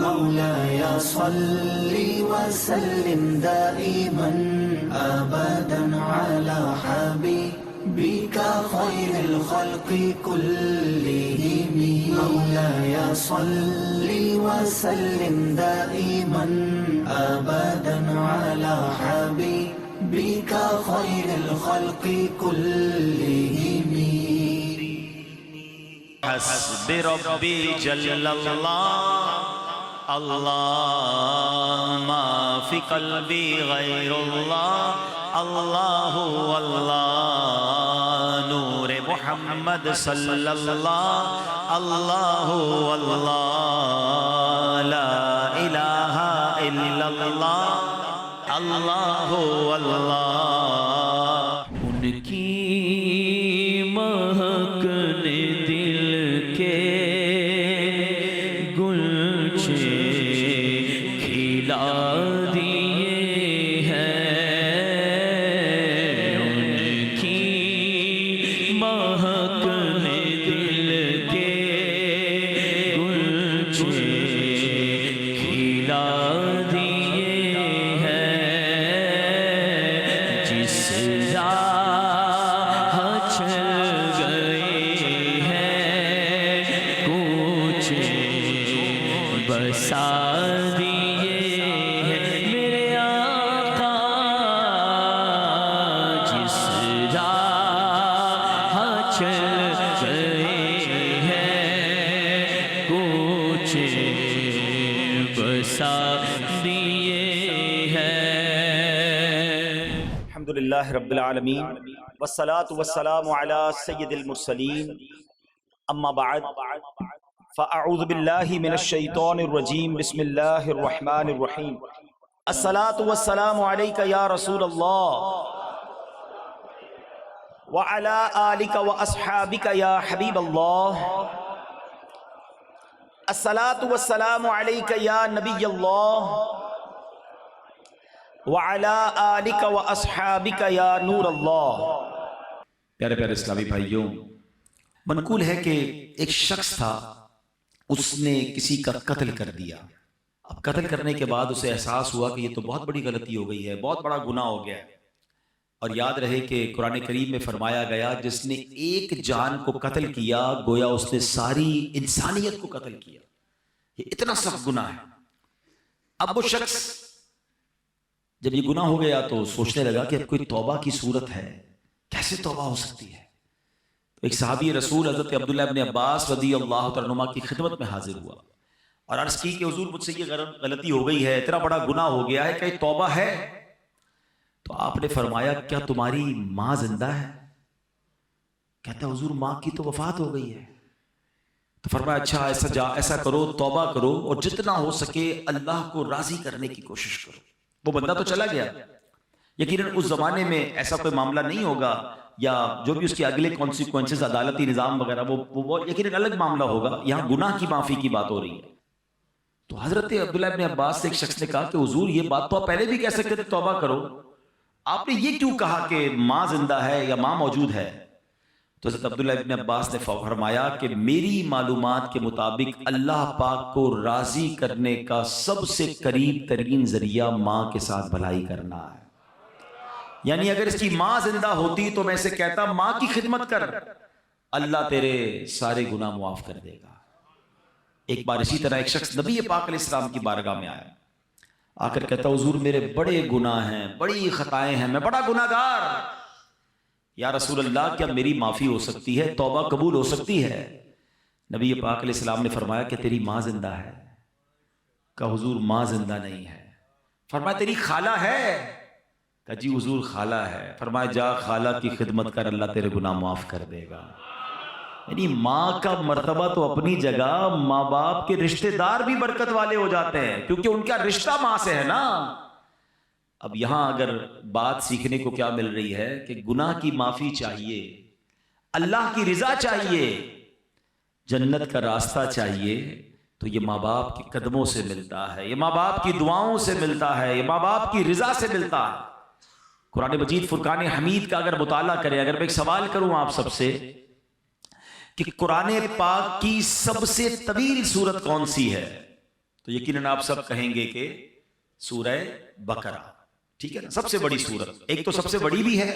مولاي صل وسلم دائما أبدا على حبيبك خير الخلق كلهم مولاي صل وسلم دائما أبدا على حبيبك خير الخلق كلهم حسب ربي جل الله الله ما في قلبي غير الله الله والله نور محمد صلى الله الله والله لا إله إلا الله الله والله ان کی مہک نے دل کے گلچے کھلا دیے ہیں ان کی مہک نے دل کے گلچے کھلا دیے ہیں جس راہ چل گئے ہیں کوچے بسا دیے ہیں میرے آقا جس راہ چل گئے ہیں کوچے بسا دیے ہیں الحمدللہ رب العالمین والصلاة والسلام علی سید المرسلین اما بعد فاعوذ باللہ من الشیطان الرجیم بسم اللہ الرحمن الرحیم الصلاة والسلام علیک یا رسول اللہ وعلی آلک واصحابک یا حبیب اللہ الصلاة والسلام علیک یا نبی اللہ وعلی آلک واصحابک یا نور اللہ۔ پیارے پیارے اسلامی بھائیوں، منقول ہے کہ ایک شخص تھا، اس نے کسی کا قتل کر دیا۔ اب قتل کرنے کے بعد اسے احساس ہوا کہ یہ تو بہت بڑی غلطی ہو گئی ہے، بہت بڑا گناہ ہو گیا ہے۔ اور یاد رہے کہ قرآن کریم میں فرمایا گیا جس نے ایک جان کو قتل کیا گویا اس نے ساری انسانیت کو قتل کیا۔ یہ اتنا سخت گناہ ہے۔ اب وہ شخص جب یہ گناہ ہو گیا تو سوچنے لگا کہ اب کوئی توبہ کی صورت ہے، کیسے توبہ ہو سکتی ہے؟ تو ایک صحابی رسول حضرت عبداللہ ابن عباس رضی اللہ تعالیٰ عنہ کی خدمت میں حاضر ہوا اور عرض کی کہ حضور مجھ سے یہ غلطی ہو گئی ہے، اتنا بڑا گناہ ہو گیا ہے، کہ توبہ ہے؟ تو آپ نے فرمایا کیا تمہاری ماں زندہ ہے؟ کہتا ہے حضور ماں کی تو وفات ہو گئی ہے۔ تو فرمایا اچھا ایسا کرو، توبہ کرو اور جتنا ہو سکے اللہ کو راضی کرنے کی کوشش کرو۔ وہ بندہ تو چلا گیا، یقیناً اس زمانے میں ایسا کوئی معاملہ نہیں ہوگا، یا جو بھی اس کے اگلے کانسیکوینسز عدالتی نظام وغیرہ وہ یقیناً الگ معاملہ ہوگا، یہاں گناہ کی معافی کی بات ہو رہی ہے۔ تو حضرت عبداللہ ابن عباس سے ایک شخص نے کہا کہ حضور یہ بات تو آپ پہلے بھی کہہ سکتے تھے توبہ کرو، آپ نے یہ کیوں کہا کہ ماں زندہ ہے یا ماں موجود ہے؟ تو حضرت عبداللہ ابن عباس نے فرمایا کہ میری معلومات کے مطابق اللہ پاک کو راضی کرنے کا سب سے قریب ترین ذریعہ ماں کے ساتھ بھلائی کرنا ہے۔ یعنی اگر اس کی ماں زندہ ہوتی تو میں اسے کہتا ماں کی خدمت کر، اللہ تیرے سارے گناہ معاف کر دے گا۔ ایک بار اسی طرح ایک شخص نبی پاک علیہ السلام کی بارگاہ میں آیا، آ کر کہتا حضور میرے بڑے گناہ ہیں، بڑی خطائیں ہیں، میں بڑا گناہ گار، یا رسول اللہ کیا میری معافی ہو سکتی ہے، توبہ قبول ہو سکتی ہے؟ نبی پاک علیہ السلام نے فرمایا کہ تیری ماں زندہ ہے؟ کہا حضور ماں زندہ نہیں ہے۔ فرمایا تیری خالہ ہے؟ کہا جی حضور خالہ ہے۔ فرمایا جا خالہ کی خدمت کر، اللہ تیرے گناہ معاف کر دے گا۔ یعنی ماں کا مرتبہ تو اپنی جگہ، ماں باپ کے رشتہ دار بھی برکت والے ہو جاتے ہیں کیونکہ ان کا رشتہ ماں سے ہے نا۔ اب یہاں اگر بات سیکھنے کو کیا مل رہی ہے کہ گناہ کی معافی چاہیے، اللہ کی رضا چاہیے، جنت کا راستہ چاہیے، تو یہ ماں باپ کے قدموں سے ملتا ہے، یہ ماں باپ کی دعاؤں سے ملتا ہے، یہ ماں باپ کی رضا سے ملتا ہے۔ قرآن مجید فرقان حمید کا اگر مطالعہ کریں، اگر میں ایک سوال کروں آپ سب سے کہ قرآن پاک کی سب سے طویل سورت کون سی ہے؟ تو یقیناً آپ سب کہیں گے کہ سورہ بقرہ، ٹھیک ہے نا، سب سے بڑی سورت، ایک تو سب سے بڑی بھی ہے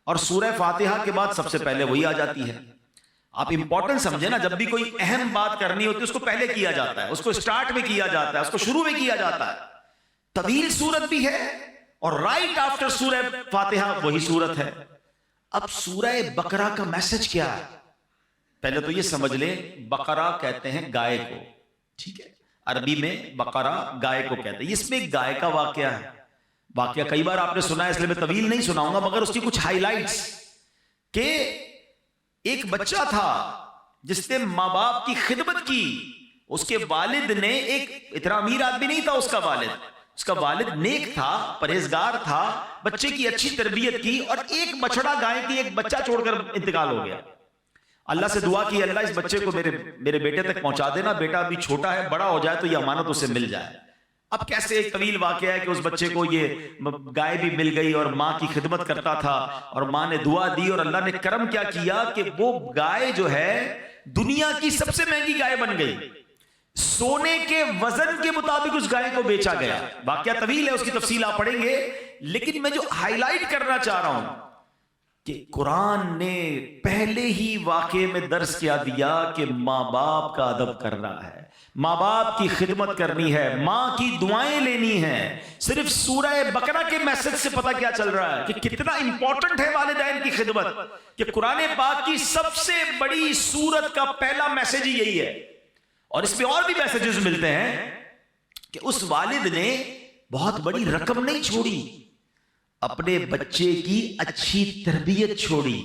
اور سورہ فاتحہ کے بعد سب سے پہلے وہی آ جاتی ہے۔ آپ امپورٹنٹ سمجھے نا، جب بھی کوئی اہم بات کرنی ہوتی ہے اس کو پہلے کیا جاتا ہے، اس کو سٹارٹ میں کیا جاتا ہے، اس کو شروع میں کیا جاتا ہے۔ طویل سورت بھی ہے اور رائٹ آفٹر سورہ فاتحہ وہی سورت ہے۔ اب سورہ بقرہ کا میسج کیا ہے؟ پہلے تو یہ سمجھ لیں، بقرہ کہتے ہیں گائے کو، ٹھیک ہے، عربی میں بقرہ گائے کو کہتے ہیں۔ اس میں ایک گائے کا واقعہ ہے، واقعہ کئی بار آپ نے سنا ہے اس لیے میں طویل نہیں سناؤں گا، مگر اس کی کچھ ہائی لائٹس کہ ایک بچہ تھا جس نے ماں باپ کی خدمت کی، اس کے والد نے، ایک اتنا امیر آدمی نہیں تھا اس کا والد نیک تھا، پرہیزگار تھا، بچے کی اچھی تربیت کی، اور ایک بچڑا گائے کی ایک بچہ چھوڑ کر انتقال ہو گیا۔ اللہ سے دعا کی، اللہ اس بچے کو میرے بیٹے تک پہنچا دینا، بیٹا ابھی چھوٹا ہے، بڑا ہو جائے تو یہ امانت اسے مل جائے۔ اب کیسے، ایک طویل واقعہ ہے کہ اس بچے کو یہ گائے بھی مل گئی اور ماں کی خدمت کرتا تھا، اور ماں نے دعا دی اور اللہ نے کرم کیا کیا کہ وہ گائے جو ہے دنیا کی سب سے مہنگی گائے بن گئی، سونے کے وزن کے مطابق اس گائے کو بیچا گیا۔ واقعہ طویل ہے، اس کی تفصیل آپ پڑھیں گے، لیکن میں جو ہائی لائٹ کرنا چاہ رہا ہوں کہ قرآن نے پہلے ہی واقعے میں درس کیا دیا کہ ماں باپ کا ادب کرنا ہے، ماں باپ کی خدمت کرنی ہے، ماں کی دعائیں لینی ہیں۔ صرف سورہ بقرہ کے میسج سے پتہ کیا چل رہا ہے کہ کتنا امپورٹنٹ ہے والدین کی خدمت، کہ قرآن پاک کی سب سے بڑی سورت کا پہلا میسج ہی یہی ہے۔ اور اس میں اور بھی میسجز ملتے ہیں کہ اس والد نے بہت بڑی رقم نہیں چھوڑی، اپنے بچے کی اچھی تربیت چھوڑی۔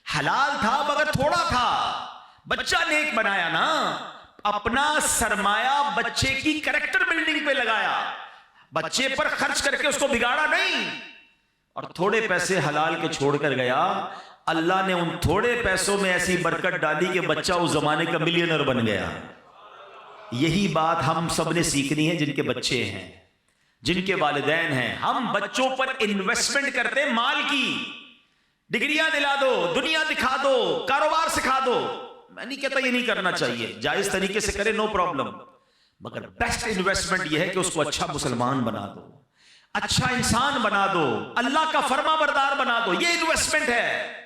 حلال تھا مگر تھوڑا تھا، بچہ نیک بنایا نا، اپنا سرمایہ بچے کی کریکٹر بلڈنگ پہ لگایا، بچے پر خرچ کر کے اس کو بگاڑا نہیں، اور تھوڑے پیسے حلال کے چھوڑ کر گیا۔ اللہ نے ان تھوڑے پیسوں میں ایسی برکت ڈالی کہ بچہ اس زمانے کا ملینر بن گیا۔ یہی بات ہم سب نے سیکھنی ہے، جن کے بچے ہیں، جن کے والدین ہیں۔ ہم بچوں پر انویسٹمنٹ کرتے ہیں، مال کی، ڈگریاں دلا دو، دنیا دکھا دو، کاروبار سکھا دو۔ میں نہیں کہتا یہ نہیں کرنا چاہیے، جائز طریقے سے کرے، نو پرابلم، مگر بیسٹ انویسٹمنٹ یہ ہے کہ اس کو اچھا مسلمان بنا دو، اچھا انسان بنا دو، اللہ کا فرما بردار بنا دو، یہ انویسٹمنٹ ہے۔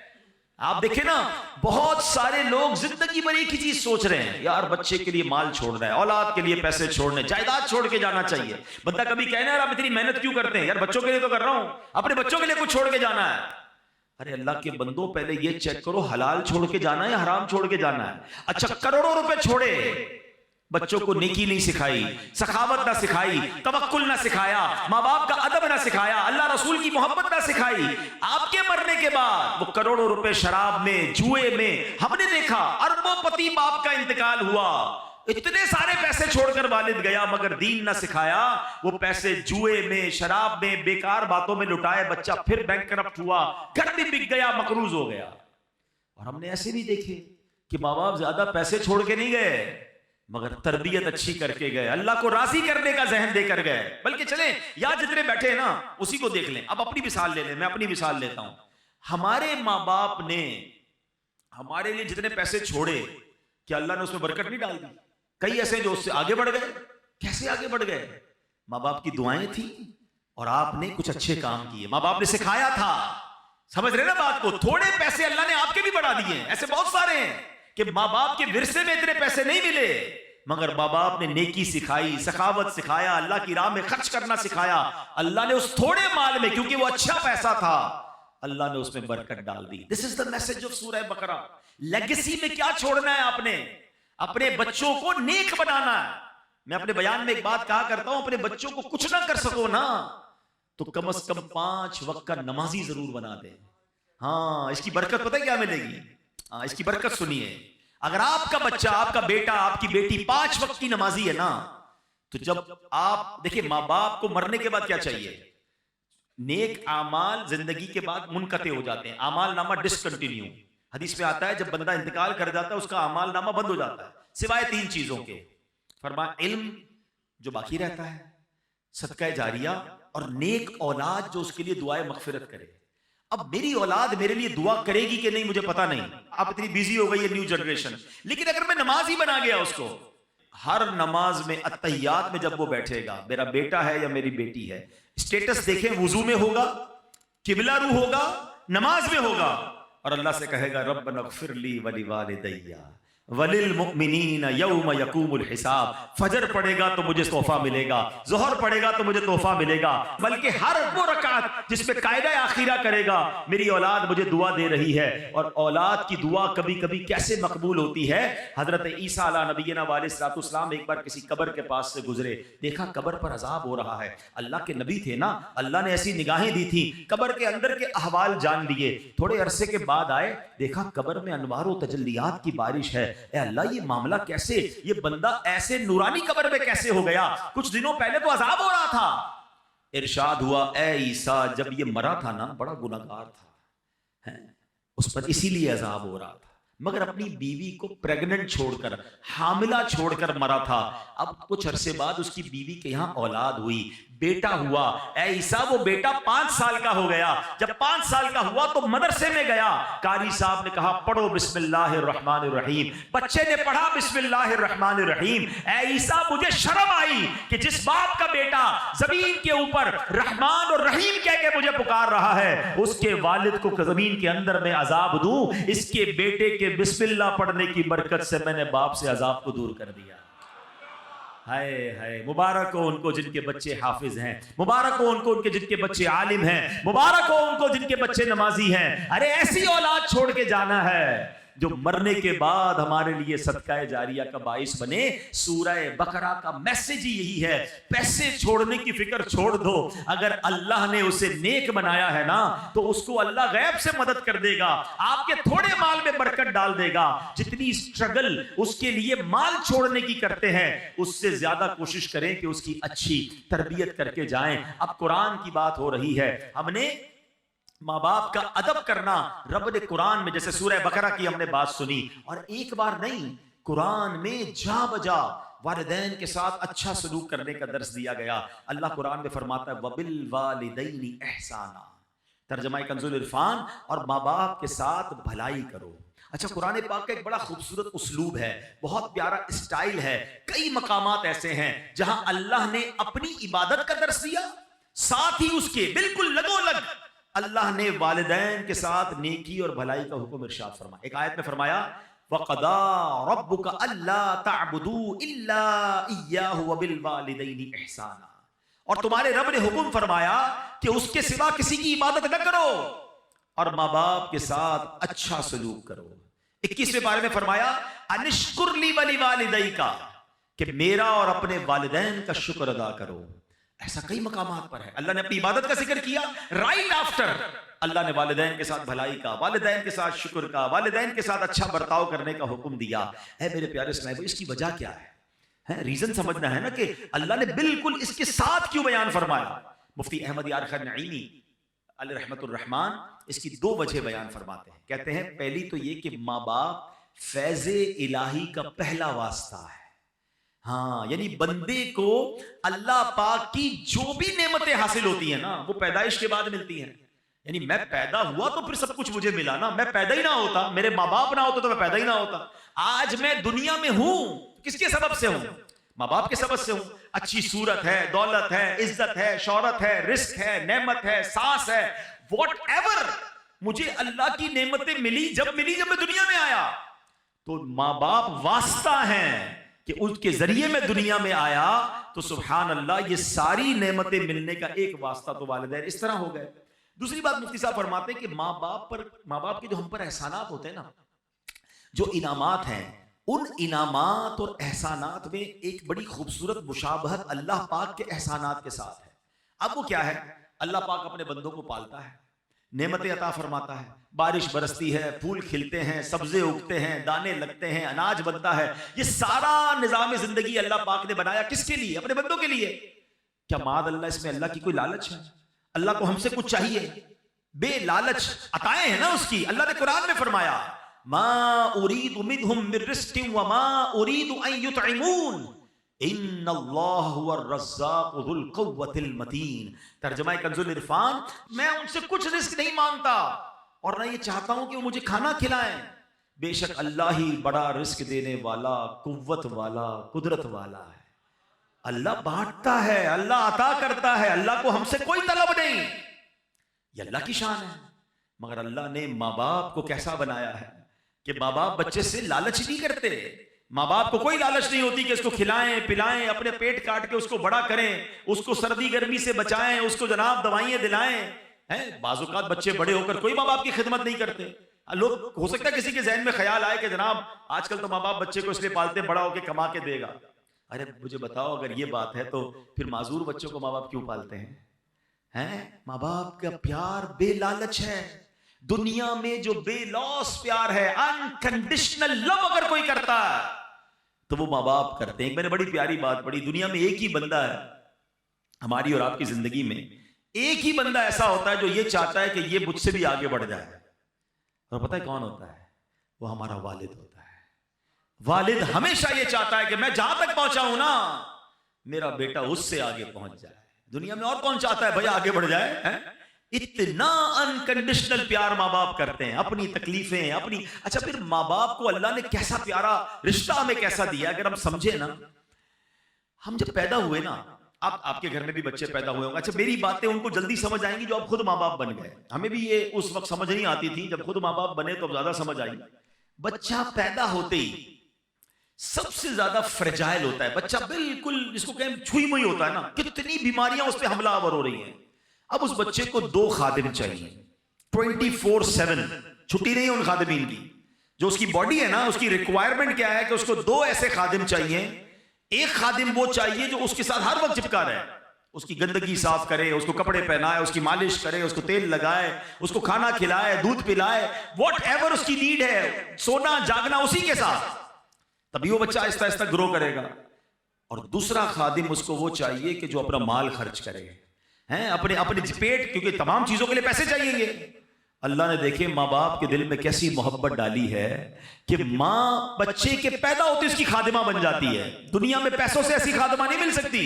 آپ دیکھیں نا، بہت سارے لوگ زندگی بھر ایک ہی چیز سوچ رہے ہیں، یار بچے کے لیے مال چھوڑنا ہے، اولاد کے لیے پیسے چھوڑنے، جائیداد چھوڑ کے جانا چاہیے۔ بندہ کبھی کہنا ہے یار آپ اتنی محنت کیوں کرتے ہیں؟ یار بچوں کے لیے تو کر رہا ہوں، اپنے بچوں کے لیے کچھ چھوڑ کے جانا ہے۔ ارے اللہ کے بندوں، پہلے یہ چیک کرو حلال چھوڑ کے جانا ہے یا حرام چھوڑ کے جانا ہے؟ اچھا کروڑوں روپے چھوڑے، بچوں کو نیکی نہیں سکھائی، سخاوت نہ سکھائی، توکل نہ سکھایا، ماں باپ کا ادب نہ سکھایا، اللہ رسول کی محبت نہ سکھائی، آپ کے مرنے کے بعد وہ کروڑوں روپے شراب میں، جوئے میں، ہم نے دیکھا اربوں پتی باپ کا انتقال ہوا، اتنے سارے پیسے چھوڑ کر والد گیا مگر دین نہ سکھایا، وہ پیسے جوئے میں، شراب میں، بیکار باتوں میں لٹائے، بچہ پھر بینکرپٹ ہوا، گھر بھی بک گیا، مقروض ہو گیا۔ اور ہم نے ایسے بھی دیکھے کہ ماں باپ زیادہ پیسے چھوڑ کے نہیں گئے مگر تربیت اچھی کر کے گئے، اللہ کو راضی کرنے کا ذہن دے کر گئے۔ بلکہ چلیں یہاں جتنے بیٹھے ہیں نا اسی کو دیکھ لیں، اب اپنی مثال لے لیں، میں اپنی مثال لیتا ہوں۔ ہمارے ماں باپ نے ہمارے لیے جتنے پیسے چھوڑے، کیا اللہ نے اس میں برکت نہیں ڈال دی؟ کئی ایسے جو اس سے آگے بڑھ گئے۔ کیسے آگے بڑھ گئے؟ ماں باپ کی دعائیں تھیں اور آپ نے کچھ اچھے کام کیے، ماں باپ نے سکھایا تھا۔ سمجھ رہے نا بات کو؟ تھوڑے پیسے اللہ نے آپ کے بھی بڑھا دیے ہیں، ایسے بہت سارے ہیں کہ ماں باپ کے ورثے میں اتنے پیسے نہیں ملے مگر ماں باپ نے نیکی سکھائی، سخاوت سکھایا، اللہ کی راہ میں خرچ کرنا سکھایا، اللہ نے اس تھوڑے مال میں، کیونکہ وہ اچھا پیسہ تھا، اللہ نے اس میں برکت ڈال دی۔ This is the message of سورہ بقرہ۔ لیگیسی میں کیا چھوڑنا ہے آپ نے؟ اپنے بچوں کو نیک بنانا ہے۔ میں اپنے بیان میں ایک بات کہا کرتا ہوں، اپنے بچوں کو کچھ نہ کر سکو نا تو کم از کم 5 وقت کا نمازی ضرور بنا دے۔ ہاں اس کی برکت پتہ کیا ملے گی؟ ہاں اس کی برکت سنیے، اگر آپ کا بچہ، آپ کا بیٹا، آپ کی بیٹی 5 وقت کی نمازی ہے نا، تو جب آپ دیکھیں ماں باپ کو مرنے کے بعد کیا چاہیے؟ نیک اعمال زندگی کے بعد منقطع ہو جاتے ہیں، اعمال نامہ ڈسکنٹینیو۔ حدیث میں آتا ہے جب بندہ انتقال کر جاتا ہے اس کا اعمال نامہ بند ہو جاتا ہے سوائے 3 چیزوں کے۔ فرمایا علم جو باقی رہتا ہے، صدقہ جاریہ، اور نیک اولاد جو اس کے لیے دعائے مغفرت کرے۔ اب میری اولاد میرے لیے دعا کرے گی کہ نہیں مجھے پتا نہیں، اب اتنی بیزی ہو گئی ہے نیو جنریشن، لیکن اگر میں نمازی بنا گیا اس کو، ہر نماز میں اتحیات میں جب وہ بیٹھے گا، میرا بیٹا ہے یا میری بیٹی ہے، اسٹیٹس دیکھیں، وضو میں ہوگا، قبلہ رو ہوگا، نماز میں ہوگا، اور اللہ سے کہے گا ربنا اغفر لی ولوالدی وللمؤمنین یوم یقوم الحساب، فجر پڑھے گا تو مجھے تحفہ ملے گا، ظہر پڑھے گا تو مجھے تحفہ ملے گا، بلکہ ہر وہ رکعت جس میں قاعدہ آخرہ کرے گا میری اولاد مجھے دعا دے رہی ہے۔ اور اولاد کی دعا کبھی کبھی کیسے مقبول ہوتی ہے، حضرت عیسیٰ علیہ نبینا علیہ الصلوۃ والسلام ایک بار کسی قبر کے پاس سے گزرے، دیکھا قبر پر عذاب ہو رہا ہے، اللہ کے نبی تھے نا، اللہ نے ایسی نگاہیں دی تھی، قبر کے اندر کے احوال جان لیے، تھوڑے عرصے کے بعد آئے، دیکھا قبر میں انوار و تجلیات کی بارش ہے، اے اللہ یہ معاملہ کیسے، یہ بندہ ایسے نورانی قبر میں کیسے ہو گیا، کچھ دنوں پہلے تو عذاب ہو رہا تھا۔ ارشاد ہوا اے عیسیٰ جب یہ مرا تھا نا بڑا گناہگار تھا، اس پر اسی لیے عذاب ہو رہا تھا، مگر اپنی بیوی کو پریگننٹ چھوڑ کر، حاملہ چھوڑ کر مرا تھا، اب کچھ عرصے بعد اس کی بیوی کے یہاں اولاد ہوئی، بیٹا ہوا، اے عیسیٰ وہ بیٹا 5 سال کا ہو گیا، جب 5 سال کا ہوا تو مدرسے میں گیا، قاری صاحب نے کہا پڑھو بسم اللہ الرحمن الرحیم، بچے نے پڑھا بسم اللہ الرحمن الرحیم، اے عیسیٰ مجھے شرم آئی کہ جس باپ کا بیٹا زمین کے اوپر رحمان اور رحیم کہہ کے مجھے پکار رہا ہے، اس کے والد کو زمین کے اندر میں عذاب دوں، اس کے بیٹے کے بسم اللہ پڑھنے کی برکت سے میں نے باپ سے عذاب کو دور کر دیا۔ ہائے ہائے، مبارک ہو ان کو جن کے بچے حافظ ہیں، مبارک ہو ان کو ان کے جن کے بچے عالم ہیں، مبارک ہو ان کو جن کے بچے نمازی ہیں۔ ارے ایسی اولاد چھوڑ کے جانا ہے جو مرنے کے بعد ہمارے لیے صدقہ جاریہ کا باعث بنے۔ سورہ بقرہ کا میسج ہی یہی ہے، پیسے چھوڑنے کی فکر چھوڑ دو، اگر اللہ نے اسے نیک بنایا ہے نا تو اس کو اللہ غیب سے مدد کر دے گا، آپ کے تھوڑے مال میں برکت ڈال دے گا۔ جتنی اسٹرگل اس کے لیے مال چھوڑنے کی کرتے ہیں اس سے زیادہ کوشش کریں کہ اس کی اچھی تربیت کر کے جائیں۔ اب قرآن کی بات ہو رہی ہے، ہم نے ماں باپ کا ادب کرنا رب نے قرآن میں، جیسے سورہ بقرہ کی ہم نے بات سنی، اور ایک بار نہیں قرآن میں جا بجا والدین کے ساتھ اچھا سلوک کرنے کا درس دیا گیا۔ اللہ قرآن میں فرماتا ہے وَبِالْوَالِدَيْنِ إِحْسَانًا، ترجمہ کنز العرفان، اور ماں باپ کے ساتھ بھلائی کرو۔ اچھا، قرآن پاک کا ایک بڑا خوبصورت اسلوب ہے، بہت پیارا اسٹائل ہے، کئی مقامات ایسے ہیں جہاں اللہ نے اپنی عبادت کا درس دیا، ساتھ ہی اس کے بالکل لگو لگ اللہ نے والدین کے ساتھ نیکی اور بھلائی کا حکم ارشاد فرمایا۔ ایک آیت میں فرمایا وَقَضَىٰ رَبُّكَ أَلَّا تَعْبُدُوا إِلَّا إِيَّاهُ وَبِالْوَالِدَيْنِ إِحْسَانًا، اور تمہارے رب نے حکم فرمایا کہ اس کے سوا کسی کی عبادت نہ کرو اور ماں باپ کے ساتھ اچھا سلوک کرو۔ 21ویں پارے میں فرمایا أَنِ اشْكُرْ لِي وَلِوَالِدَيْكَ، کہ میرا اور اپنے والدین کا شکر ادا کرو۔ ایسا کئی مقامات پر ہے، اللہ نے اپنی عبادت کا ذکر کیا، رائٹ آفٹر اللہ نے والدین کے ساتھ بھلائی کا، والدین کے ساتھ شکر کا، والدین کے ساتھ اچھا برتاؤ کرنے کا حکم دیا۔ اے میرے پیارے اسلام، اس کی وجہ کیا ہے؟ ریزن سمجھنا ہے نا کہ اللہ نے بالکل اس کے ساتھ کیوں بیان فرمایا۔ مفتی احمد یار خان نعیمی علیہ رحمت الرحمان اس کی 2 وجہ بیان فرماتے ہیں، کہتے ہیں پہلی تو یہ کہ ماں باپ فیض الہی کا پہلا واسطہ ہے، ہاں، یعنی بندے کو اللہ پاک کی جو بھی نعمتیں حاصل ہوتی ہیں نا وہ پیدائش کے بعد ملتی ہیں۔ یعنی میں پیدا ہوا تو پھر سب کچھ مجھے ملا نا، میں پیدا ہی نہ ہوتا، میرے ماں باپ نہ ہوتے تو میں پیدا ہی نہ ہوتا۔ آج میں دنیا میں ہوں کس کے سبب سے ہوں؟ ماں باپ کے سبب سے ہوں۔ اچھی صورت ہے، دولت ہے، عزت ہے، شہرت ہے، رزق ہے، نعمت ہے، سانس ہے، واٹ ایور، مجھے اللہ کی نعمتیں ملی جب میں دنیا میں آیا، تو ماں باپ واسطہ ہیں کہ ان کے ذریعے میں دنیا میں آیا، تو سبحان اللہ یہ ساری نعمتیں ملنے کا ایک واسطہ تو والدین اس طرح ہو گئے۔ دوسری بات مفتی صاحب فرماتے ہیں کہ ماں باپ کے جو ہم پر احسانات ہوتے ہیں نا، جو انعامات ہیں، ان انعامات اور احسانات میں ایک بڑی خوبصورت مشابہت اللہ پاک کے احسانات کے ساتھ ہے۔ اب وہ کیا ہے؟ اللہ پاک اپنے بندوں کو پالتا ہے، نعمتیں عطا فرماتا ہے، بارش برستی ہے، پھول کھلتے ہیں، سبزے اگتے ہیں، دانے لگتے ہیں، اناج بنتا ہے۔ یہ سارا نظام زندگی اللہ پاک نے بنایا کس کے لیے؟ اپنے بندوں کے لیے۔ کیا معاذ اللہ اس میں اللہ کی کوئی لالچ ہے؟ اللہ کو ہم سے کچھ چاہیے؟ بے لالچ عطائیں ہیں نا اس کی۔ اللہ نے قرآن میں فرمایا ما اريد منهم من رزق وما اريد ان يطعمون ان اللہ هو الرزاق ذو القوة المتین۔ ترجمہ کنز العرفان، میں ان سے کچھ رزق نہیں مانگتا اور نہ یہ چاہتا ہوں کہ وہ مجھے کھانا کھلائیں، بے شک اللہ ہی بڑا رزق دینے والا، قوت والا، قدرت والا ہے۔ اللہ بانٹتا ہے، اللہ عطا کرتا ہے، اللہ کو ہم سے کوئی طلب نہیں، یہ اللہ کی شان ہے۔ مگر اللہ نے ماں باپ کو کیسا بنایا ہے کہ ماں باپ بچے سے لالچ نہیں کرتے۔ ماں باپ کو کوئی لالچ نہیں ہوتی کہ اس کو کھلائیں پلائیں، اپنے پیٹ کاٹ کے اس کو بڑا کریں، اس کو سردی گرمی سے بچائیں، اس کو جناب دوائیں دلائیں۔ بعض اوقات بچے بڑے ہو کر کوئی ماں باپ کی خدمت نہیں کرتے۔ لوگ ہو سکتا ہے کسی کے ذہن میں خیال آئے کہ جناب آج کل تو ماں باپ بچے کو اس لیے پالتے بڑا ہو کے کما کے دے گا۔ ارے مجھے بتاؤ، اگر یہ بات ہے تو پھر معذور بچوں کو ماں باپ کیوں پالتے ہیں؟ ماں باپ کا پیار بے لالچ ہے۔ دنیا میں جو بے لوس پیار ہے، انکنڈیشنل لو اگر کوئی کرتا ہے تو وہ ماں باپ کرتے ہیں۔ میں نے بڑی پیاری بات پڑھی، دنیا میں ایک ہی بندہ ہے ہماری اور آپ کی زندگی میں، ایک ہی بندہ ایسا ہوتا ہے جو یہ چاہتا ہے کہ یہ مجھ سے بھی آگے بڑھ جائے، اور پتہ ہے کون ہوتا ہے؟ وہ ہمارا والد ہوتا ہے۔ والد ہمیشہ یہ چاہتا ہے کہ میں جہاں تک پہنچا ہوں نا، میرا بیٹا اس سے آگے پہنچ جائے۔ دنیا میں اور کون چاہتا ہے بھائی آگے بڑھ جائے؟ اتنا انکنڈیشنل پیار ماں باپ کرتے ہیں، اپنی تکلیفیں اپنی۔ اچھا پھر ماں باپ کو اللہ نے کیسا پیارا رشتہ ہمیں کیسا دیا، اگر ہم سمجھے نا۔ ہم جب پیدا ہوئے نا، آپ کے گھر میں بھی بچے پیدا ہوئے ہوں گے، اچھا میری باتیں ان کو جلدی سمجھ آئیں گی جو اب خود ماں باپ بن گئے۔ ہمیں بھی یہ اس وقت سمجھ نہیں آتی تھی، جب خود ماں باپ بنے تو زیادہ سمجھ آئی۔ بچہ پیدا ہوتے ہی سب سے زیادہ فریجائل ہوتا ہے بچہ، بالکل جس کو کہیں چھوئی موئی ہوتا ہے نا، کتنی بیماریاں اس پہ حملہ آور ہو رہی ہیں۔ اب اس بچے کو 2 خادم چاہیے 24/7، چھٹی نہیں ہے ان خادمین کی۔ جو اس کی باڈی ہے نا، اس کی ریکوائرمنٹ کیا ہے کہ اس کو 2 ایسے خادم چاہیے۔ ایک خادم وہ چاہیے جو اس کے ساتھ ہر وقت چپکا رہے، اس کی گندگی صاف کرے، اس کو کپڑے پہنائے، اس کی مالش کرے، اس کو تیل لگائے، اس کو کھانا کھلائے، دودھ پلائے، واٹ ایور اس کی نیڈ ہے، سونا جاگنا اسی کے ساتھ، تبھی وہ بچہ آہستہ آہستہ گرو کرے گا۔ اور دوسرا خادم اس کو وہ چاہیے کہ جو اپنا مال خرچ کرے، اپنے پیٹ، کیونکہ تمام چیزوں کے لیے پیسے چاہیے گے۔ اللہ نے دیکھے ماں باپ کے دل میں کیسی محبت ڈالی ہے کہ ماں بچے کے پیدا ہوتے اس کی خادمہ بن جاتی ہے۔ دنیا میں پیسوں سے ایسی خادمہ نہیں مل سکتی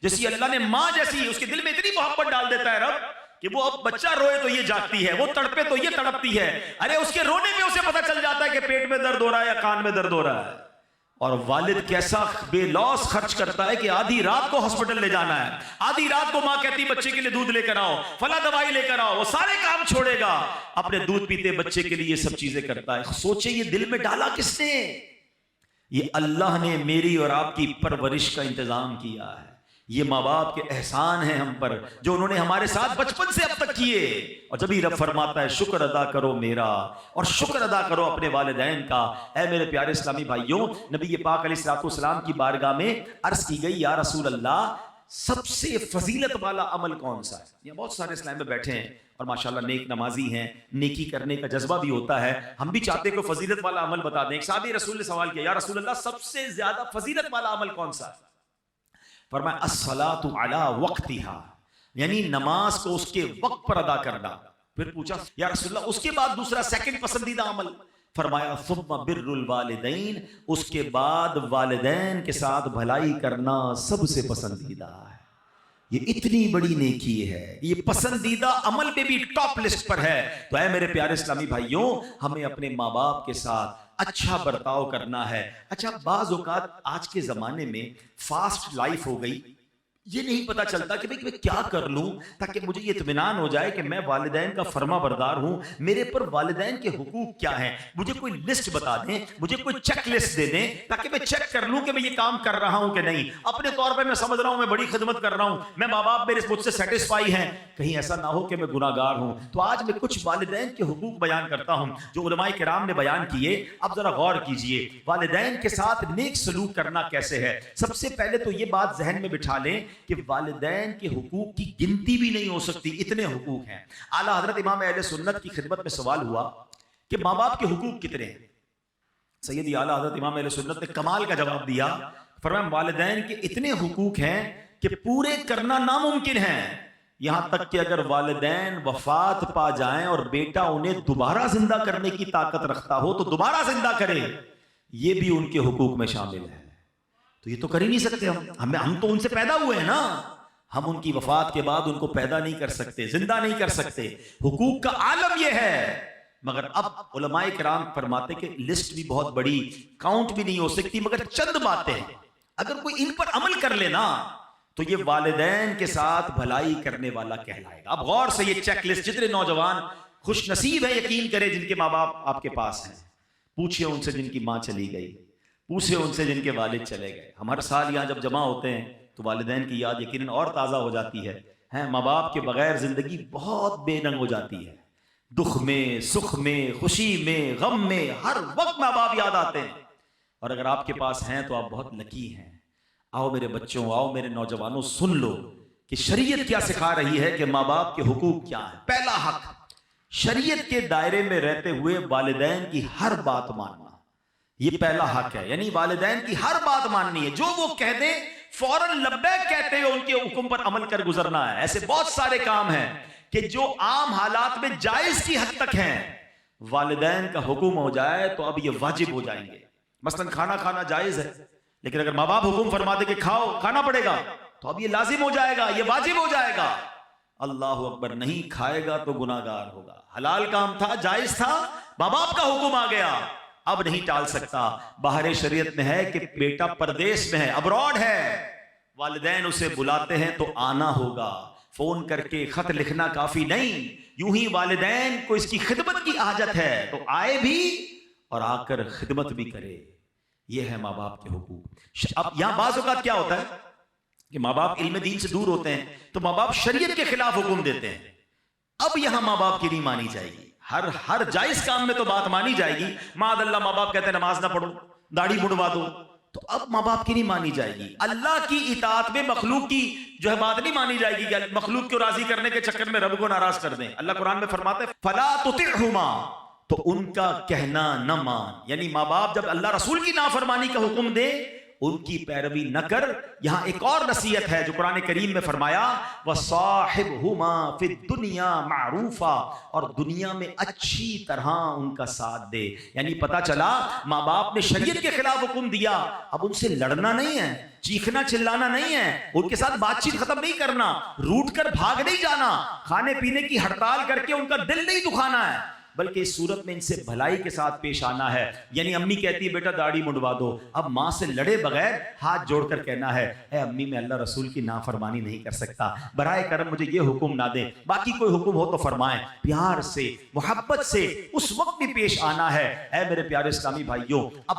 جیسی اللہ نے ماں جیسی، اس کے دل میں اتنی محبت ڈال دیتا ہے رب کہ وہ اب بچہ روئے تو یہ جاگتی ہے، وہ تڑپے تو یہ تڑپتی ہے۔ ارے اس کے رونے میں اسے پتہ چل جاتا ہے کہ پیٹ میں درد ہو رہا ہے یا کان میں درد ہو رہا ہے۔ اور والد کیسا بے لوس خرچ کرتا ہے کہ آدھی رات کو ہاسپٹل لے جانا ہے، آدھی رات کو ماں کہتی بچے کے لیے دودھ لے کر آؤ، فلاں دوائی لے کر آؤ، وہ سارے کام چھوڑے گا، اپنے دودھ پیتے بچے کے لیے یہ سب چیزیں کرتا ہے۔ سوچیں یہ دل میں ڈالا کس نے؟ یہ اللہ نے میری اور آپ کی پرورش کا انتظام کیا ہے۔ یہ ماں باپ کے احسان ہیں ہم پر جو انہوں نے ہمارے ساتھ بچپن سے اب تک کیے۔ اور جب ہی رب فرماتا ہے شکر ادا کرو میرا اور شکر ادا کرو اپنے والدین کا۔ اے میرے پیارے اسلامی بھائیوں، نبی پاک علیہ الصلوۃ والسلام کی بارگاہ میں عرض کی گئی، یا رسول اللہ سب سے فضیلت والا عمل کون سا ہے؟ یہ بہت سارے اسلام میں بیٹھے ہیں اور ماشاءاللہ نیک نمازی ہیں، نیکی کرنے کا جذبہ بھی ہوتا ہے، ہم بھی چاہتے ہیں کہ فضیلت والا عمل بتا دیں۔ ایک صحابی رسول نے سوال کیا، یا رسول اللہ سب سے زیادہ فضیلت والا عمل کون سا ہے؟ فرمایا الصلاۃ علی وقتہا، یعنی نماز کو اس کے وقت پر ادا کرنا۔ پھر پوچھا یا رسول اللہ اس کے بعد دوسرا سیکنڈ پسندیدہ عمل؟ فرمایا ثم بر الوالدین، اس کے بعد والدین کے ساتھ بھلائی کرنا سب سے پسندیدہ ہے۔ یہ اتنی بڑی نیکی ہے، یہ پسندیدہ عمل پہ بھی ٹاپ لسٹ پر ہے۔ تو اے میرے پیارے اسلامی بھائیوں، ہمیں اپنے ماں باپ کے ساتھ اچھا برتاؤ کرنا ہے۔ اچھا بعض اوقات آج کے زمانے میں فاسٹ لائف ہو گئی، یہ نہیں پتا چلتا کہ میں کیا کر لوں تاکہ مجھے یہ اطمینان ہو جائے کہ میں والدین کا فرما بردار ہوں، میرے پر والدین کے حقوق کیا ہیں، مجھے کوئی لسٹ بتا دیں، مجھے کوئی چیک لسٹ دے دیں تاکہ میں چیک کر لوں کہ میں یہ کام کر رہا ہوں کہ نہیں۔ اپنے طور پہ میں سمجھ رہا ہوں میں بڑی خدمت کر رہا ہوں، میں ماں باپ میرے مجھ سے سیٹسفائی ہیں، کہیں ایسا نہ ہو کہ میں گناہ گار ہوں۔ تو آج میں کچھ والدین کے حقوق بیان کرتا ہوں جو علماء کرام نے بیان کیے۔ اب ذرا غور کیجئے والدین کے ساتھ نیک سلوک کرنا کیسے ہے۔ سب سے پہلے تو یہ بات ذہن میں بٹھا لیں کہ والدین کے حقوق کی گنتی بھی نہیں ہو سکتی، اتنے حقوق ہیں۔ اعلیٰ حضرت امام اہل سنت کی خدمت میں سوال ہوا کہ ماں باپ کے حقوق کتنے ہیں؟ سیدی اعلیٰ حضرت امام اہل سنت نے کمال کا جواب دیا، فرمایا والدین کے اتنے حقوق ہیں کہ پورے کرنا ناممکن ہے، یہاں تک کہ اگر والدین وفات پا جائیں اور بیٹا انہیں دوبارہ زندہ کرنے کی طاقت رکھتا ہو تو دوبارہ زندہ کرے، یہ بھی ان کے حقوق میں شامل ہے۔ تو یہ تو کر ہی نہیں سکتے ہم تو ان سے پیدا ہوئے ہیں نا، ہم ان کی وفات کے بعد ان کو پیدا نہیں کر سکتے، زندہ نہیں کر سکتے۔ حقوق کا عالم یہ ہے مگر اب علماء کرام فرماتے کہ لسٹ بھی بہت بڑی، کاؤنٹ بھی نہیں ہو سکتی، مگر چند باتیں اگر کوئی ان پر عمل کر لینا تو یہ والدین کے ساتھ بھلائی کرنے والا کہلائے گا۔ اب غور سے یہ چیک لسٹ، جتنے نوجوان خوش نصیب ہیں یقین کرے جن کے ماں باپ آپ کے پاس ہیں، پوچھئے ان سے جن کی ماں چلی گئی، پوچھئے ان سے جن کے والد چلے گئے۔ ہم ہر سال یہاں جب جمع ہوتے ہیں تو والدین کی یاد یقیناً اور تازہ ہو جاتی ہے۔ ماں باپ کے بغیر زندگی بہت بے رنگ ہو جاتی ہے، دکھ میں، سکھ میں، خوشی میں، غم میں، ہر وقت ماں باپ یاد آتے ہیں۔ اور اگر آپ کے پاس ہیں تو آپ بہت لکی ہیں۔ آؤ میرے بچوں، آؤ میرے نوجوانوں، سن لو کہ شریعت کیا سکھا رہی ہے کہ ماں باپ کے حقوق کیا ہیں۔ پہلا حق، شریعت کے دائرے میں رہتے ہوئے والدین کی ہر بات ماننا، یہ پہلا حق ہے۔ یعنی والدین کی ہر بات ماننی ہے، جو وہ کہہ دیں فوراً لبیک کہتے ہوئے ان کے حکم پر عمل کر گزرنا ہے۔ ایسے بہت سارے کام ہیں کہ جو عام حالات میں جائز کی حد تک ہیں، والدین کا حکم ہو جائے تو اب یہ واجب ہو جائیں گے۔ مثلا کھانا کھانا جائز ہے، لیکن اگر ماں باپ حکم فرما دے کہ کھاؤ، کھانا پڑے گا، تو اب یہ لازم ہو جائے گا، یہ واجب ہو جائے گا۔ اللہ اکبر، نہیں کھائے گا تو گناہگار ہوگا۔ حلال کام تھا، جائز تھا، ماں باپ کا حکم آ گیا، اب نہیں ٹال سکتا۔ باہر شریعت میں ہے کہ بیٹا پردیس میں ہے، ابراڈ ہے، والدین اسے بلاتے ہیں تو آنا ہوگا۔ فون کر کے خط لکھنا کافی نہیں، یوں ہی والدین کو اس کی خدمت کی حاجت ہے تو آئے بھی اور آ کر خدمت بھی کرے۔ یہ ہے ماں باپ کے حقوق۔ اب یہاں بعض اوقات کیا ہوتا ہے کہ ماں باپ علم دین سے دور ہوتے ہیں تو ماں باپ شریعت کے خلاف حکم دیتے ہیں۔ اب یہاں ماں باپ کی نہیں مانی جائے گی، ہر جائز کام میں تو بات مانی جائے گی۔ معاذ اللہ ماں باپ کہتے ہیں نماز نہ پڑھو، داڑھی مڑوا دو، تو اب ماں باپ کی نہیں مانی جائے گی۔ اللہ کی اطاعت میں مخلوق کی جو ہے بات نہیں مانی جائے گی کہ مخلوق کو راضی کرنے کے چکر میں رب کو ناراض کر دیں۔ اللہ قرآن میں فرماتے ہیں فَلَا تُطِعْهُمَا، تو ان کا کہنا نہ مان۔ یعنی ماں باپ جب اللہ رسول کی نافرمانی کا حکم دے ان کی پیروی نہ کر۔ یہاں ایک اور نصیحت ہے جو قرآن کریم میں فرمایا وَصَاحِبْهُمَا فِي الدُّنْيَا مَعْرُوفًا، اور دنیا میں اچھی طرح ان کا ساتھ دے۔ یعنی پتا چلا ماں باپ نے شریعت کے خلاف حکم دیا، اب ان سے لڑنا نہیں ہے، چیخنا چلانا نہیں ہے، ان کے ساتھ بات چیت ختم نہیں کرنا، روٹ کر بھاگ نہیں جانا، کھانے پینے کی ہڑتال کر کے ان کا دل نہیں دکھانا ہے، بلکہ اس صورت میں ان سے بھلائی کے ساتھ پیش آنا ہے۔ یعنی امی کہتی ہے بیٹا داڑھی منڈوا دو، اب ماں سے لڑے بغیر ہاتھ جوڑ کر کہنا ہے اے امی میں اللہ رسول کی نافرمانی نہیں کر سکتا، برائے کرم مجھے یہ حکم نہ دیں، باقی کوئی حکم ہو تو فرمائیں۔ پیار سے، محبت سے اس وقت بھی پیش آنا ہے۔ اے میرے پیارے اسلامی بھائیوں، اب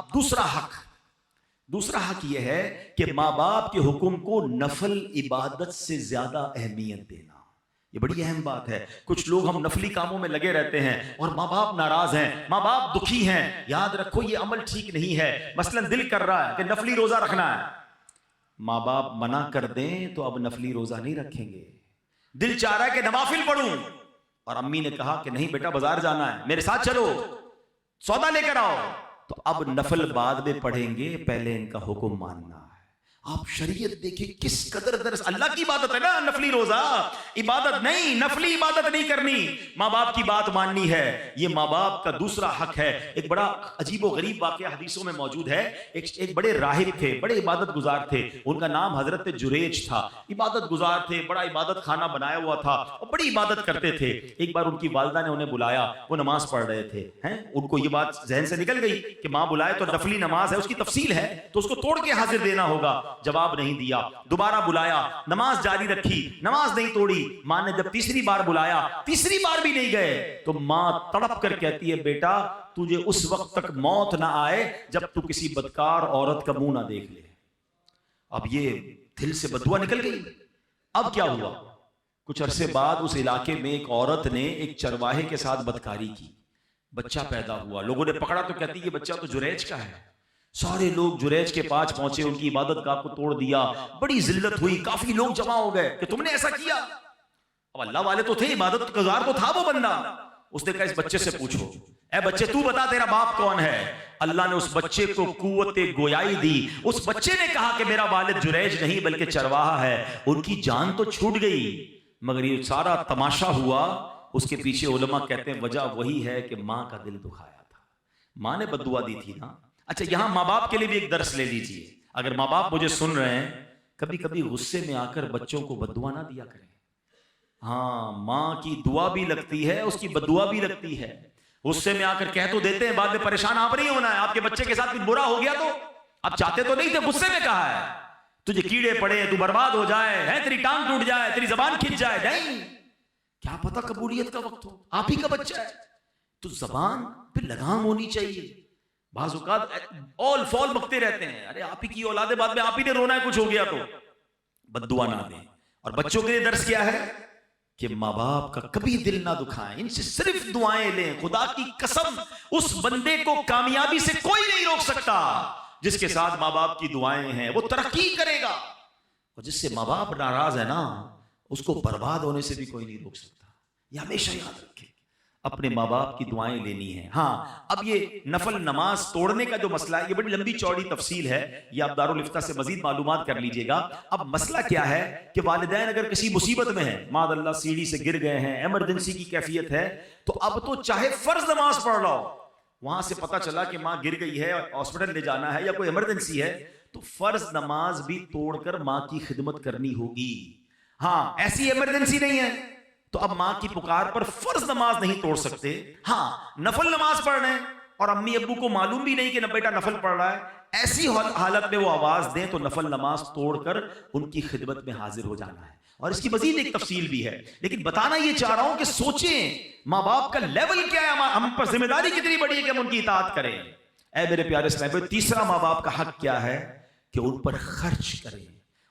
دوسرا حق یہ ہے کہ ماں باپ کے حکم کو نفل عبادت سے زیادہ اہمیت دینا۔ یہ بڑی اہم بات ہے۔ کچھ لوگ ہم نفلی کاموں میں لگے رہتے ہیں اور ماں باپ ناراض ہیں، ماں باپ دکھی ہیں۔ یاد رکھو یہ عمل ٹھیک نہیں ہے۔ مثلا دل کر رہا ہے کہ نفلی روزہ رکھنا ہے، ماں باپ منع کر دیں تو اب نفلی روزہ نہیں رکھیں گے۔ دل چاہ رہا ہے کہ نوافل پڑھوں اور امی نے کہا کہ نہیں بیٹا بازار جانا ہے، میرے ساتھ چلو، سودا لے کر آؤ، تو اب نفل بعد میں پڑھیں گے، پہلے ان کا حکم ماننا ہے۔ آپ شریعت دیکھیں کس قدر درس، اللہ کی عبادت ہے نا نفلی روزہ، عبادت نہیں، نفلی عبادت نہیں کرنی، ماں باپ کی بات ماننی ہے۔ یہ ماں باپ کا دوسرا حق ہے۔ ایک بڑا عجیب و غریب واقعہ حدیثوں میں موجود ہے۔ ایک بڑے راہب تھے، بڑے عبادت گزار تھے، ان کا نام حضرت جریج تھا۔ عبادت گزار تھے، بڑا عبادت خانہ بنایا ہوا تھا اور بڑی عبادت کرتے تھے۔ ایک بار ان کی والدہ نے انہیں بلایا، وہ نماز پڑھ رہے تھے، ان کو یہ بات ذہن سے نکل گئی کہ ماں بلائے تو نفلی نماز ہے، اس کی تفصیل ہے تو اس کو توڑ کے حاضر دینا ہوگا۔ جواب نہیں دیا، دوبارہ بلایا، نماز جاری رکھی، نماز نہیں توڑی۔ ماں نے جب تیسری بار بلایا، تیسری بار بھی نہیں گئے، تو ماں تڑپ کر کہتی ہے بیٹا تجھے اس وقت تک موت نہ آئے جب تو کسی بدکار عورت کا منہ نہ دیکھ لے۔ اب یہ دل سے بددعا نکل گئی۔ اب کیا ہوا؟ کچھ عرصے بعد اس علاقے میں ایک عورت نے ایک چرواہے کے ساتھ بدکاری کی، بچہ پیدا ہوا، لوگوں نے پکڑا تو کہتی یہ بچہ تو جریج کا ہے۔ سارے لوگ جریج کے پاس پہنچے، ان کی عبادت گاہ کو توڑ دیا، بڑی ذلت ہوئی، کافی لوگ جمع ہو گئے کہ تم نے ایسا کیا۔ اب اللہ والے تو تھے، عبادت گزار تو تھا وہ بندہ۔ اس نے کہا اس بچے سے پوچھو، اے بچے تو بتا تیرا باپ کون ہے۔ اللہ نے اس بچے کو قوت گویائی دی۔ اس بچے نے کہا کہ میرا والد جریج نہیں بلکہ چرواہا ہے۔ ان کی جان تو چھوٹ گئی، مگر یہ سارا تماشا ہوا، اس کے پیچھے علماء کہتے ہیں وجہ وہی ہے کہ ماں کا دل دکھایا تھا، ماں نے بددعا دی تھی نا۔ اچھا یہاں ماں باپ کے لیے بھی ایک درس لے لیجئے، اگر ماں باپ مجھے سن رہے ہیں، کبھی کبھی غصے میں آ کر بچوں کو بددعا نہ دیا کریں۔ ہاں ماں کی دعا بھی لگتی ہے، اس کی بددعا بھی لگتی ہے۔ غصے میں آ کر کہہ تو دیتے ہیں، بعد میں پریشان آپ نہیں ہونا ہے. آپ کے بچے کے ساتھ کچھ برا ہو گیا تو آپ چاہتے تو نہیں تھے، غصے میں کہا ہے تجھے کیڑے پڑے، تو برباد ہو جائے، ہے تیری ٹانگ ٹوٹ جائے، تیری زبان کھنچ جائے. نہیں، کیا پتہ قبولیت کا وقت ہو، آپ ہی کا بچہ ہے، تو زبان پہ لگام ہونی چاہیے. بعض اوقات اول فال بکتے رہتے ہیں، ارے آپ ہی کی اولاد ہے، بعد میں آپ ہی نے رونا ہے کچھ ہو گیا تو. بد دعا نہ دیں. اور بچوں کے لیے درس کیا ہے کہ ماں باپ کا کبھی دل نہ دکھائیں، ان سے صرف دعائیں لیں. خدا کی قسم اس بندے کو کامیابی سے کوئی نہیں روک سکتا جس کے ساتھ ماں باپ کی دعائیں ہیں، وہ ترقی کرے گا. اور جس سے ماں باپ ناراض ہے نا، اس کو برباد ہونے سے بھی کوئی نہیں روک سکتا. یہ ہمیشہ یاد رکھیں، اپنے ماں باپ کی دعائیں لینی ہیں. ہاں، اب یہ نفل نماز توڑنے کا جو مسئلہ ہے، یہ بڑی لمبی چوڑی تفصیل ہے، یہ آپ دارالفتہ سے مزید معلومات کر لیجئے گا. اب مسئلہ کیا ہے کہ والدین اگر کسی مصیبت میں ہیں، معاذ اللہ سیڑھی سے گر گئے ہیں، ایمرجنسی کی کیفیت ہے، تو اب تو چاہے فرض نماز پڑھ رہا ہو، وہاں سے پتہ چلا کہ ماں گر گئی ہے، ہاسپٹل لے جانا ہے یا کوئی ایمرجنسی ہے، تو فرض نماز بھی توڑ کر ماں کی خدمت کرنی ہوگی. ہاں، ایسی ایمرجنسی نہیں ہے تو اب ماں کی پکار پر فرض نماز نہیں توڑ سکتے. ہاں، نفل نماز پڑھ رہے ہیں اور امی ابو کو معلوم بھی نہیں کہ بیٹا نفل پڑھ رہا ہے، ایسی حالت میں وہ آواز دیں تو نفل نماز توڑ کر ان کی خدمت میں حاضر ہو جانا ہے. اور اس کی مزید ایک تفصیل بھی ہے، لیکن بتانا یہ چاہ رہا ہوں کہ سوچیں ماں باپ کا لیول کیا ہے، ہم پر ذمہ داری کتنی بڑی ہے کہ ہم ان کی اطاعت کریں. اے میرے پیارے اسلامی، تیسرا ماں باپ کا حق کیا ہے کہ ان پر خرچ کریں،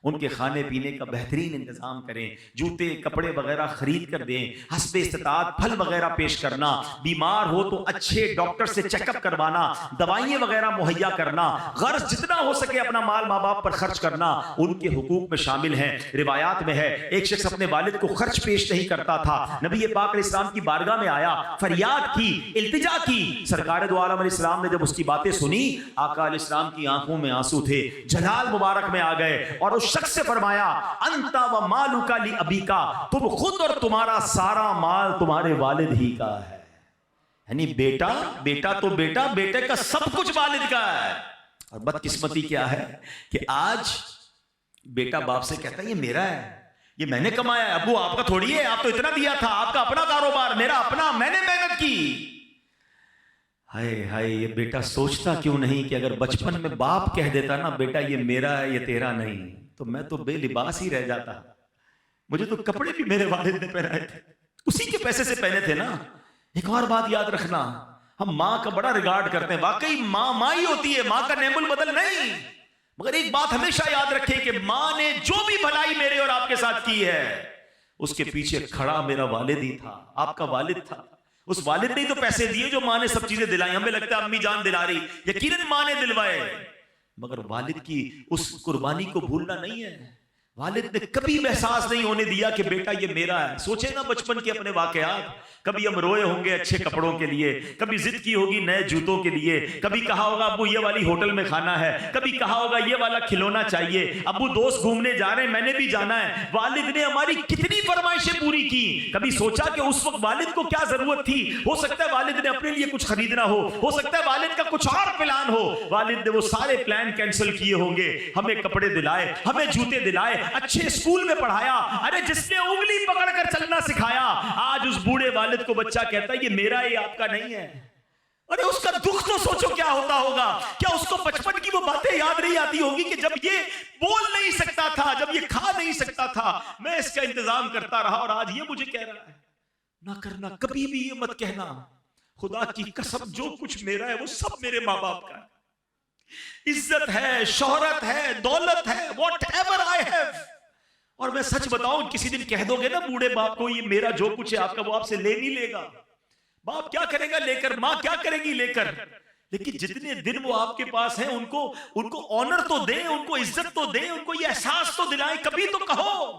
ان کے کھانے پینے کا بہترین انتظام کریں، جوتے کپڑے وغیرہ خرید کر دیں، حسب استطاعت پھل وغیرہ پیش کرنا، بیمار ہو تو اچھے ڈاکٹر سے چیک اپ کروانا، دوائیں وغیرہ مہیا کرنا، غرض جتنا ہو سکے اپنا مال ماں باپ پر خرچ کرنا ان کے حقوق میں شامل ہیں. روایات میں ہے ایک شخص اپنے والد کو خرچ پیش نہیں کرتا تھا، نبی پاک علیہ السلام کی بارگاہ میں آیا، فریاد کی، التجا کی. سرکار دو عالم علیہ السلام نے جب اس کی باتیں سنی، آقا علیہ السلام کی آنکھوں میں آنسو تھے، جلال مبارک میں آ گئے اور اس شخص سے فرمایا، انتا و مالک لی ابیکا، تم خود اور تمہارا سارا مال تمہارے والد ہی کا ہے. یعنی بیٹا تو بیٹے کا سب کچھ والد کا ہے. اور بدقسمتی کیا ہے کہ آج بیٹا باپ سے کہتا ہے یہ میرا ہے، یہ میں نے کمایا ہے، ابو آپ کا تھوڑی ہے، آپ تو اتنا دیا تھا، آپ کا اپنا کاروبار، میرا اپنا، میں نے محنت کی. ہائے ہائے، یہ بیٹا سوچتا کیوں نہیں کہ اگر بچپن میں باپ کہہ دیتا نا بیٹا یہ میرا ہے یہ تیرا نہیں، تو میں تو بے لباس ہی رہ جاتا، مجھے تو کپڑے بھی میرے والد نے پہنائے تھے، اسی کے پیسے سے پہنے تھے نا. ایک اور بات یاد رکھنا، ہم ماں کا بڑا ریگارڈ کرتے ہیں، واقعی ماں ہی ہوتی ہے، ماں کا نعم البدل نہیں. مگر ایک بات ہمیشہ یاد رکھیں کہ ماں نے جو بھی بھلائی میرے اور آپ کے ساتھ کی ہے، اس کے پیچھے کھڑا میرا والد ہی تھا، آپ کا والد تھا. اس والد نے تو پیسے دیے جو ماں نے سب چیزیں دلائی. ہمیں لگتا ہے امی جان دلا رہی، یقیناً ماں نے دلوائے، مگر والد کی اس قربانی کو بھولنا نہیں ہے. والد نے کبھی احساس نہیں ہونے دیا کہ بیٹا یہ میرا ہے. سوچے نا بچپن کے اپنے واقعات، کبھی ہم روئے ہوں گے اچھے کپڑوں کے لیے، کبھی ضد کی ہوگی نئے جوتوں کے لیے، کبھی کہا ہوگا ابو یہ والی ہوٹل میں کھانا ہے، کبھی کہا ہوگا یہ والا کھلونا چاہیے، ابو دوست گھومنے جا رہے ہیں میں نے بھی جانا ہے. والد نے ہماری کتنی فرمائشیں پوری کی. کبھی سوچا کہ اس وقت والد کو کیا ضرورت تھی؟ ہو سکتا ہے والد نے اپنے لیے کچھ خریدنا ہو سکتا ہے والد کا کچھ اور پلان ہو، والد نے وہ سارے پلان کینسل کیے ہوں گے، ہمیں کپڑے دلائے، ہمیں جوتے دلائے، اچھے اسکول میں پڑھایا. ارے جس نے انگلی پکڑ کر چلنا سکھایا، آج اس بوڑھے والد کو بچہ کہتا ہے یہ میرا ہے، آپ کا نہیں ہے. ارے اس کا دکھ تو سوچو کیا ہوتا ہوگا. کیا اس کو بچپن کی وہ باتیں یاد نہیں آتی ہوگی کہ جب یہ بول نہیں سکتا تھا، جب یہ کھا نہیں سکتا تھا، میں اس کا انتظام کرتا رہا اور آج یہ مجھے کہہ رہا ہے. نہ کرنا، کبھی بھی یہ مت کہنا خدا کی قسم جو کچھ میرا ہے وہ سب میرے ماں باپ کا ہے. عزت ہے، شہرت ہے، دولت ہے، واٹ ایور آئی ہیو. اور میں سچ بتاؤں کسی دن کہہ دو گے نا بوڑھے باپ کو یہ میرا جو کچھ ہے آپ کا، وہ آپ سے لے نہیں لے گا. باپ کیا کرے گا لے کر، ماں کیا کرے گی لے کر، لیکن جتنے دن وہ آپ کے پاس ہیں ان کو آنر تو دیں، ان کو عزت تو دیں، ان کو یہ احساس تو دلائیں. کبھی تو کہو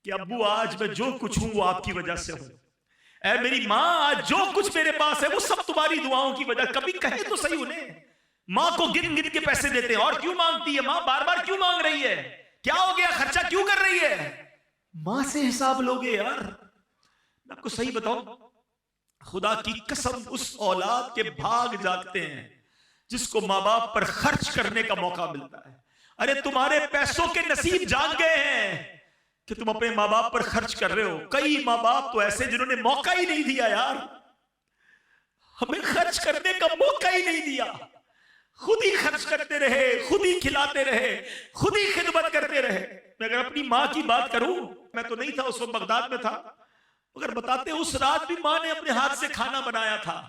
کہ ابو آج میں جو کچھ ہوں وہ آپ کی وجہ سے ہوں. اے میری ماں آج جو کچھ میرے پاس ہے وہ سب تمہاری دعاؤں کی وجہ. کبھی کہے تو صحیح انہیں. ماں کو گن گن کے پیسے دیتے ہیں، اور کیوں مانگتی ہے ماں؟ بار بار کیوں مانگ رہی ہے؟ کیا ہو گیا؟ خرچہ کیوں کر رہی ہے؟ ماں سے حساب لوگے یار. میں آپ کو صحیح بتاؤں، خدا کی قسم اس اولاد کے بھاگ جاگتے ہیں جس کو ماں باپ پر خرچ کرنے کا موقع ملتا ہے. ارے تمہارے پیسوں کے نصیب جاگ گئے ہیں کہ تم اپنے ماں باپ پر خرچ کر رہے ہو. کئی ماں باپ تو ایسے جنہوں نے موقع ہی نہیں دیا یار. ہمیں خرچ کرنے کا موقع ہی نہیں دیا. خود ہی خرچ کرتے رہے, خود ہی کھلاتے رہے, خود ہی خدمت کرتے رہے. میں اگر اپنی ماں کی بات کروں, میں تو نہیں تھا اس وقت, بغداد میں تھا, اگر بتاتے اس رات بھی ماں نے اپنے ہاتھ سے کھانا بنایا تھا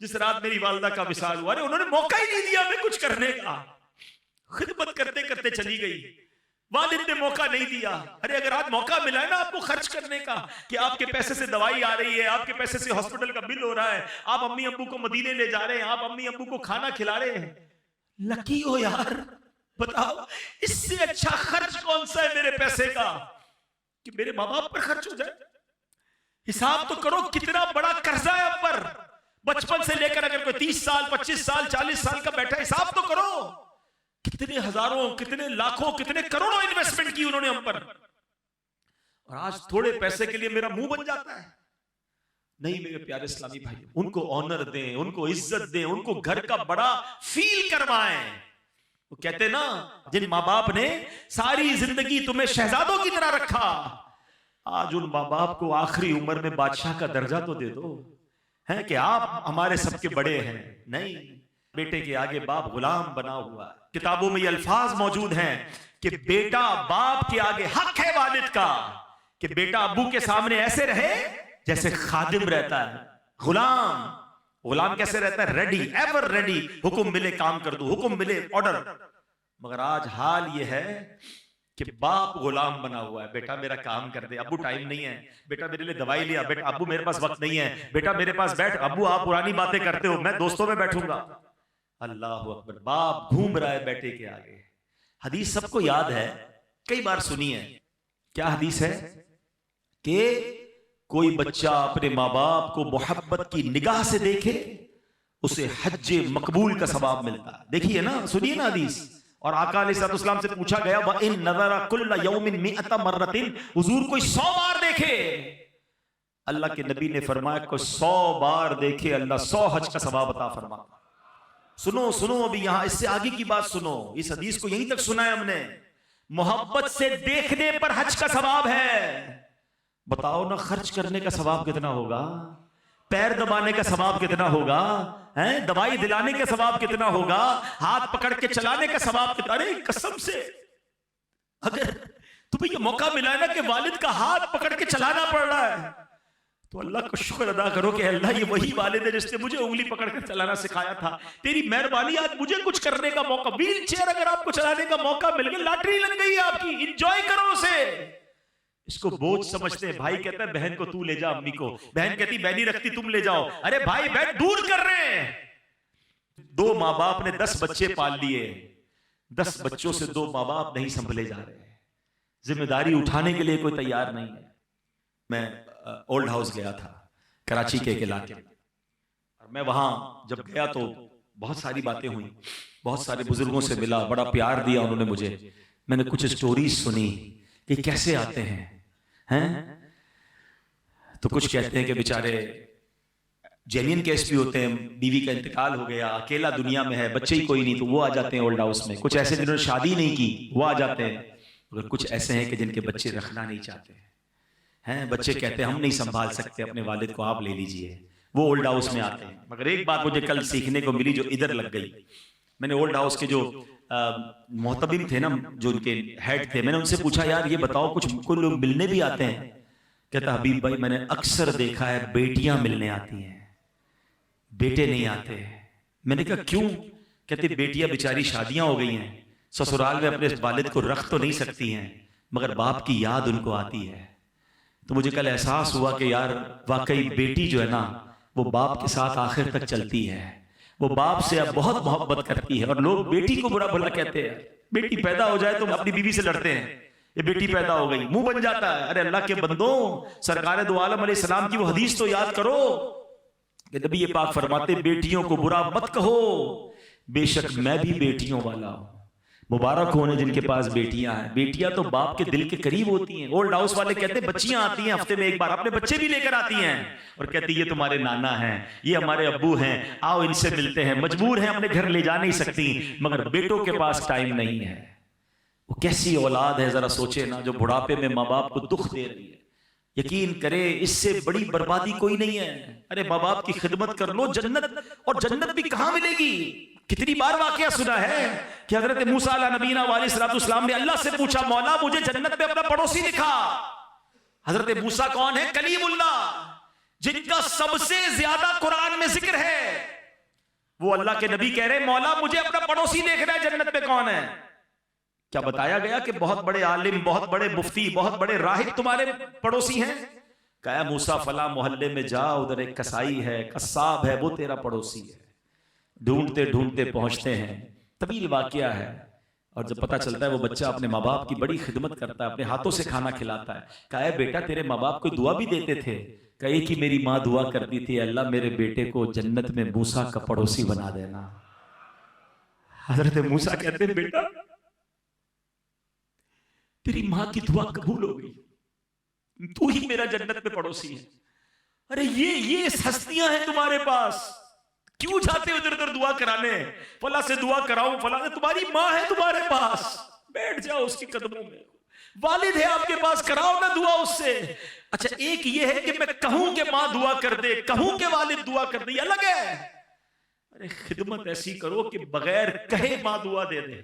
جس رات میری والدہ کا وصال ہوا. انہوں نے موقع ہی نہیں دیا ہمیں کچھ کرنے کا, خدمت کرتے کرتے چلی گئی. والد نے موقع نہیں دیا. ارے اگر آج موقع ملا ہے نا آپ کو خرچ کرنے کا, کہ آپ کے پیسے سے دوائی آ رہی ہے, آپ کے پیسے سے ہاسپٹل کا بل ہو رہا ہے, آپ امی ابو کو مدینے لے جا رہے ہیں, آپ امی ابو کو کھانا کھلا رہے ہیں, لکی ہو یار. بتاؤ اس سے اچھا خرچ کون سا ہے میرے پیسے کا کہ میرے ماں باپ پر خرچ ہو جائے. حساب تو کرو کتنا بڑا قرضہ ہے اب پر, بچپن سے لے کر اگر کوئی 30 سال 25 سال 40 سال کا بیٹھا, حساب تو کرو کتنے ہزاروں, کتنے لاکھوں, کتنے کروڑوں انویسٹمنٹ کی انہوں نے ہم پر. اور آج تھوڑے پیسے کے لیے میرا منہ بن جاتا ہے. نہیں میرے پیارے اسلامی بھائی, ان کو آنر دیں, ان کو عزت دیں, ان کو گھر کا بڑا فیل کروائیں. وہ کہتے نا جن ماں باپ نے ساری زندگی تمہیں شہزادوں کی طرح رکھا, آج ان ماں باپ کو آخری عمر میں بادشاہ کا درجہ تو دے دو, ہے کہ آپ ہمارے سب کے بڑے ہیں. نہیں, بیٹے کے آگے باپ غلام بنا ہوا ہے. کتابوں میں یہ الفاظ موجود ہیں کہ بیٹا باپ کے آگے حق ہے والد کا, کہ بیٹا ابو کے سامنے ایسے رہے جیسے خادم رہتا ہے. غلام, غلام کیسے رہتا ہے؟ ریڈی, ایور ریڈی, حکم ملے کام کر دو, حکم ملے آرڈر. مگر آج حال یہ ہے کہ باپ غلام بنا ہوا ہے. بیٹا میرا کام کر دے, ابو ٹائم نہیں ہے, بیٹا میرے لیے دوائی لیا, بیٹا ابو میرے پاس وقت نہیں ہے, بیٹا میرے پاس بیٹھ, ابو آپ پرانی باتیں کرتے ہو, میں دوستوں میں بیٹھوں گا. اللہ اکبر, باپ گھوم رہا ہے بیٹے کے آگے. حدیث سب کو یاد ہے, کئی بار سنی ہے. کیا حدیث ہے؟ کہ کوئی بچہ اپنے ماں باپ کو محبت کی نگاہ سے دیکھے اسے حج مقبول کا ثواب ملتا ہے. دیکھیے نا, سنیے نا حدیث. اور آقا علیہ السلام سے پوچھا گیا وَإِن نَظَرَ كُلَّ يَوْمٍ مِئَةَ مَرَّةٍ, حضور کوئی 100 بار دیکھے, اللہ کے نبی نے فرمایا کوئی 100 بار دیکھے اللہ 100 حج کا ثواب عطا فرماتا. سنو سنو, ابھی یہاں اس سے آگے کی بات سنو. اس حدیث کو یہیں تک سنا ہے ہم نے. محبت سے دیکھنے پر حج کا ثواب ہے. بتاؤ نا خرچ کرنے کا ثواب کتنا ہوگا, پیر دبانے کا ثواب کتنا ہوگا, دوائی دلانے کا ثواب کتنا ہوگا, ہاتھ پکڑ کے چلانے کا ثواب کتنا. ارے قسم سے اگر تمہیں یہ موقع ملا ہے نا کہ والد کا ہاتھ پکڑ کے چلانا پڑ رہا ہے تو اللہ کا شکر ادا کرو کہ اللہ یہ وہی والد ہے جس نے مجھے انگلی پکڑ کر چلانا سکھایا تھا. تیری مہربانی آج مجھے کچھ کرنے کا موقع, ویل چیئر اگر آپ کو چلانے کا موقع مل گیا, لاٹری لگ گئی ہے آپ کی, انجوائے کرو اسے. اس کو بوجھ سمجھتے ہیں. بھائی کہتا ہے بہن کو تو لے جا امی کو, بہن کہتی بہنی رکھتی تم لے جاؤ. ارے بھائی بہن دور کر رہے ہیں. 2 ماں باپ نے 10 بچے پال لیے, 10 بچوں سے 2 ماں باپ نہیں سنبھلے جا رہے, ذمہ داری اٹھانے کے لیے کوئی تیار نہیں ہے. میں اولڈ ہاؤس گیا تھا کراچی کے ایک علاقے میں, اور میں وہاں جب گیا تو بہت ساری باتیں ہوئی, بہت سارے بزرگوں سے ملا, بڑا پیار دیا انہوں نے مجھے. میں نے کچھ سٹوریز سنی کہ کیسے آتے ہیں, تو کچھ کہتے ہیں کہ بیچارے جینین کیس بھی ہوتے ہیں, بیوی کا انتقال ہو گیا, اکیلا دنیا میں ہے, بچے ہی کوئی نہیں, تو وہ آ جاتے ہیں اولڈ ہاؤس میں. کچھ ایسے جنہوں نے شادی نہیں کی وہ آ جاتے ہیں, اور کچھ ایسے ہیں کہ جن کے بچے رکھنا نہیں چاہتے ہیں. بچے کہتے ہیں ہم نہیں سنبھال سکتے, اپنے والد کو آپ لے لیجئے, وہ اولڈ ہاؤس میں آتے ہیں. مگر ایک بات مجھے کل سیکھنے کو ملی جو ادھر لگ گئی. میں نے اولڈ ہاؤس کے جو محتمم تھے نا, جو ان کے ہیڈ تھے, میں نے ان سے پوچھا یار یہ بتاؤ کچھ کوئی لوگ ملنے بھی آتے ہیں؟ کہتا حبیب بھائی میں نے اکثر دیکھا ہے بیٹیاں ملنے آتی ہیں, بیٹے نہیں آتے. میں نے کہا کیوں؟ کہتے بیٹیاں بیچاری شادیاں ہو گئی ہیں, سسرال میں اپنے والد کو رکھ تو نہیں سکتی ہیں, مگر باپ کی یاد ان کو آتی ہے. تو مجھے کل احساس ہوا کہ یار واقعی بیٹی جو ہے نا وہ باپ کے ساتھ آخر تک چلتی ہے, وہ باپ سے اب بہت محبت کرتی ہے. اور لوگ بیٹی کو برا بھلا کہتے ہیں, بیٹی پیدا ہو جائے تو اپنی بیوی سے لڑتے ہیں, یہ بیٹی پیدا ہو گئی, منہ بن جاتا ہے. ارے اللہ کے بندوں, سرکار دو عالم علیہ السلام کی وہ حدیث تو یاد کرو کہ نبی پاک فرماتے بیٹیوں کو برا مت کہو, بے شک میں بھی بیٹیوں والا ہوں. مبارک ہونے جن کے پاس بیٹیاں ہیں. بیٹیاں تو باپ کے دل کے قریب ہوتی ہیں. اولڈ ہاؤس والے کہتے ہیں بچیاں آتی ہیں ہفتے میں ایک بار, اپنے بچے بھی لے کر آتی ہیں اور کہتی یہ تمہارے نانا ہیں, یہ ہمارے ابو ہیں, آؤ ان سے ملتے ہیں. مجبور ہیں اپنے گھر لے جا نہیں سکتی, مگر بیٹوں کے پاس ٹائم نہیں ہے. وہ کیسی اولاد ہے ذرا سوچے نا, جو بڑھاپے میں ماں باپ کو دکھ دے رہی ہے. یقین کرے اس سے بڑی بربادی کوئی نہیں ہے. ارے ماں باپ کی خدمت کر لو, جنت, اور جنت بھی کہاں ملے گی. کتنی بار واقعہ سنا ہے کہ حضرت موسیٰ علیہ نبینا علیہ السلام نے اللہ سے پوچھا, مولا مجھے جنت میں اپنا پڑوسی دکھا. حضرت موسیٰ کون ہے؟ کلیم اللہ, جن کا سب سے زیادہ قرآن میں ذکر ہے. وہ اللہ کے نبی کہہ رہے مولا مجھے اپنا پڑوسی دیکھنا ہے, جنت میں کون ہے؟ کیا بتایا گیا کہ بہت بڑے عالم, بہت بڑے مفتی, بہت بڑے راہب تمہارے پڑوسی ہیں؟ کہا موسیٰ فلاں محلے میں جا, ادھر ایک کسائی ہے, قصاب ہے, وہ تیرا پڑوسی ہے. ڈھونڈتے ڈھونڈتے پہنچتے ہیں, طویل واقعہ ہے, اور جب پتہ چلتا ہے وہ بچہ اپنے ماں باپ کی بڑی خدمت کرتا ہے, اپنے ہاتھوں سے کھانا کھلاتا ہے. کہا ہے بیٹا تیرے ماں باپ کو دعا بھی دیتے تھے؟ کہا کہ میری ماں دعا کرتی تھی, اللہ میرے بیٹے کو جنت میں موسیٰ کا پڑوسی بنا دینا. حضرت موسیٰ کہتے ہیں بیٹا تیری ماں کی دعا قبول ہو گئی, تو ہی میرا جنت میں پڑوسی ہے. ارے یہ ہستیاں ہیں تمہارے پاس, کیوں جاتے ہو ادھر ادھر دعا کرانے؟ فلاں سے دعا کراؤں, فلاں سے, تمہاری ماں ہے تمہارے پاس, بیٹھ جاؤ اس کے قدموں میں. والد ہے آپ کے پاس, کراؤ نا دعا اس سے. اچھا ایک یہ ہے کہ میں کہوں کہ ماں دعا کر دے, کہوں کہ والد دعا کر دے, یہ الگ ہے. ارے خدمت ایسی کرو کہ بغیر کہے ماں دعا دے دے.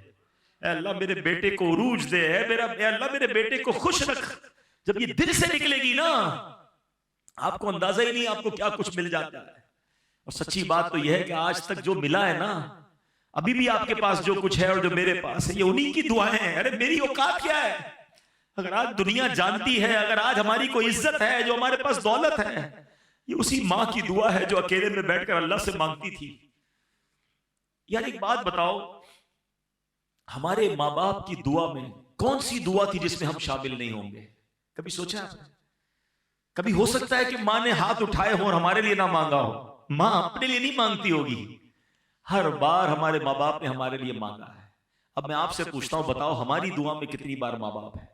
اے اللہ میرے بیٹے کو عروج دے, اے اللہ میرے بیٹے کو خوش رکھ. جب یہ دل سے نکلے گی نا, آپ کو اندازہ ہی نہیں آپ کو کیا کچھ مل جاتا ہے. اور سچی بات تو یہ ہے کہ آج تک جو ملا ہے نا, ابھی بھی آپ کے پاس جو کچھ ہے اور جو میرے پاس ہے, یہ انہی کی دعائیں ہیں. ارے میری اوقات کیا ہے؟ اگر آج دنیا جانتی ہے, اگر آج ہماری کوئی عزت ہے, جو ہمارے پاس دولت ہے, یہ اسی ماں کی دعا ہے جو اکیلے میں بیٹھ کر اللہ سے مانگتی تھی. یار ایک بات بتاؤ, ہمارے ماں باپ کی دعا میں کون سی دعا تھی جس میں ہم شامل نہیں ہوں گے؟ کبھی سوچا آپ نے؟ کبھی ہو سکتا ہے کہ ماں نے ہاتھ اٹھائے ہوں اور ہمارے لیے نہ مانگا ہو. ماں اپنے لیے نہیں مانگتی ہوگی, ہر بار ہمارے ماں باپ نے ہمارے لیے مانگا ہے. اب میں آپ سے پوچھتا ہوں, بتاؤ ہماری دعا میں کتنی بار ماں باپ ہے؟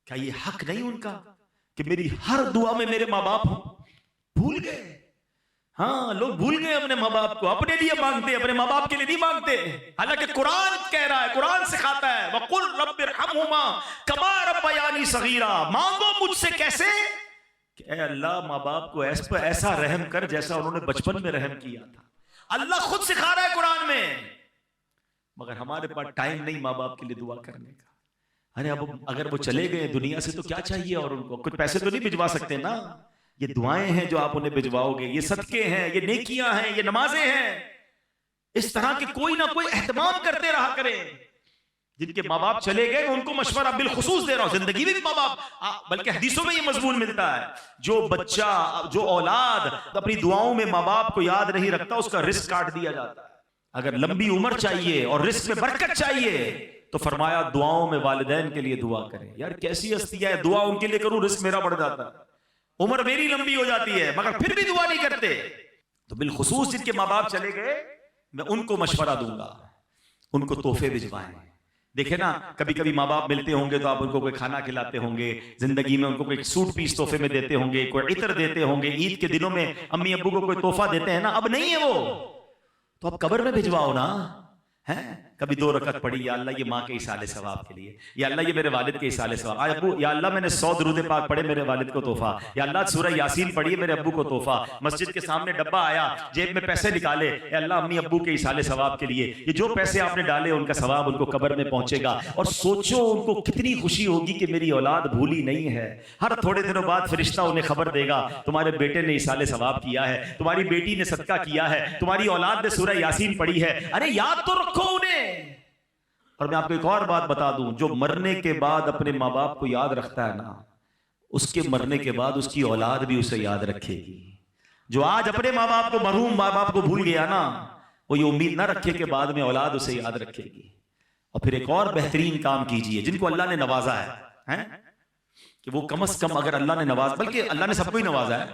کیا یہ حق نہیں ان کا کہ میری ہر دعا میں میرے ماں باپ ہوں؟ بھول گئے. ہاں لوگ بھول گئے اپنے ماں باپ کو, اپنے لیے مانگتے, اپنے ماں باپ کے لیے نہیں مانگتے. حالانکہ قرآن کہہ رہا ہے, قرآن سکھاتا ہے وَقُلْ رَبِّ ارْحَمْهُمَا كَمَا رَبَّيَانِي صَغِيرًا, مانگو مجھ سے کیسے کہ اے اللہ ماں باپ کو ایسا رحم کر جیسا انہوں نے بچپن میں رحم کیا تھا. اللہ خود سکھا رہا ہے قرآن میں, مگر ہمارے پاس ٹائم نہیں ماں باپ کے لیے دعا کرنے کا. ارے اب اگر وہ چلے گئے دنیا سے تو کیا چاہیے, اور ان کو کچھ پیسے تو نہیں بھجوا سکتے نا. یہ دعائیں ہیں جو آپ انہیں بھجواؤ گے, یہ صدقے ہیں, یہ نیکیاں ہیں, یہ نمازیں ہیں. اس طرح کے کوئی نہ کوئی اہتمام کرتے رہا کریں. جن کے ماں باپ چلے گئے ان کو مشورہ بالخصوص دے رہا ہوں, زندگی میں بھی ماں باپ, بلکہ حدیثوں میں یہ مضمون ملتا ہے, جو بچہ, جو اولاد اپنی دعاؤں میں ماں باپ کو یاد نہیں رکھتا, اس کا رزق کاٹ دیا جاتا ہے. اگر لمبی عمر چاہیے اور رزق میں برکت چاہیے تو فرمایا دعاؤں میں والدین کے لیے دعا کریں. یار کیسی ہستی ہے, دعا ان کے لیے کروں رزق میرا بڑھ جاتا ہے, عمر میری لمبی ہو جاتی ہے, مگر پھر بھی دعا نہیں کرتے. تو بالخصوص جن کے ماں باپ چلے گئے میں ان کو مشورہ دوں گا, ان کو تحفے بھجوائیں. دیکھیں نا, کبھی کبھی ماں باپ ملتے ہوں گے تو آپ ان کو کوئی کھانا کھلاتے ہوں گے, زندگی میں ان کو کوئی سوٹ پیس تحفے میں دیتے ہوں گے, کوئی عطر دیتے ہوں گے, عید کے دنوں میں امی ابو کو کوئی تحفہ دیتے ہیں نا. اب نہیں ہے وہ, تو اب قبر میں بھجواؤ نا. کبھی 2 رکعت پڑھی, یا اللہ یہ ماں کے ایصال ثواب کے لیے, یا اللہ یہ میرے والد کے ایصال ثواب, ابو یا اللہ میں نے 100 درود پاک پڑھے میرے والد کو تحفہ, یا اللہ سورہ یاسین پڑھی میرے ابو کو تحفہ. مسجد کے سامنے ڈبہ آیا, جیب میں پیسے نکالے, اے اللہ امی ابو کے ایصال ثواب کے لیے, یہ جو پیسے آپ نے ڈالے ان کا ثواب ان کو قبر میں پہنچے گا. اور سوچو ان کو کتنی خوشی ہوگی کہ میری اولاد بھولی نہیں ہے. ہر تھوڑے دنوں بعد فرشتہ انہیں خبر دے گا, تمہارے بیٹے نے ایصال ثواب کیا ہے, تمہاری بیٹی نے صدقہ کیا ہے, تمہاری اولاد نے سورہ یاسین پڑھی ہے. ارے یاد تو رکھو انہیں. اور میں آپ کو ایک اور بات بتا دوں, جو مرنے کے بعد اپنے ماں باپ کو یاد رکھتا ہے نا, اس کے مرنے کے بعد اس کی اولاد بھی اسے یاد رکھے گی. جو آج اپنے ماں باپ کو, مرحوم ماں باپ کو بھول گیا نا, وہ یہ امید نہ رکھے کہ بعد میں اولاد اسے یاد رکھے گی. اور پھر ایک اور بہترین کام کیجئے, جن کو اللہ نے نوازا ہے کہ وہ کم از کم, اگر اللہ نے نواز, بلکہ اللہ نے سب کو ہی نوازا ہے.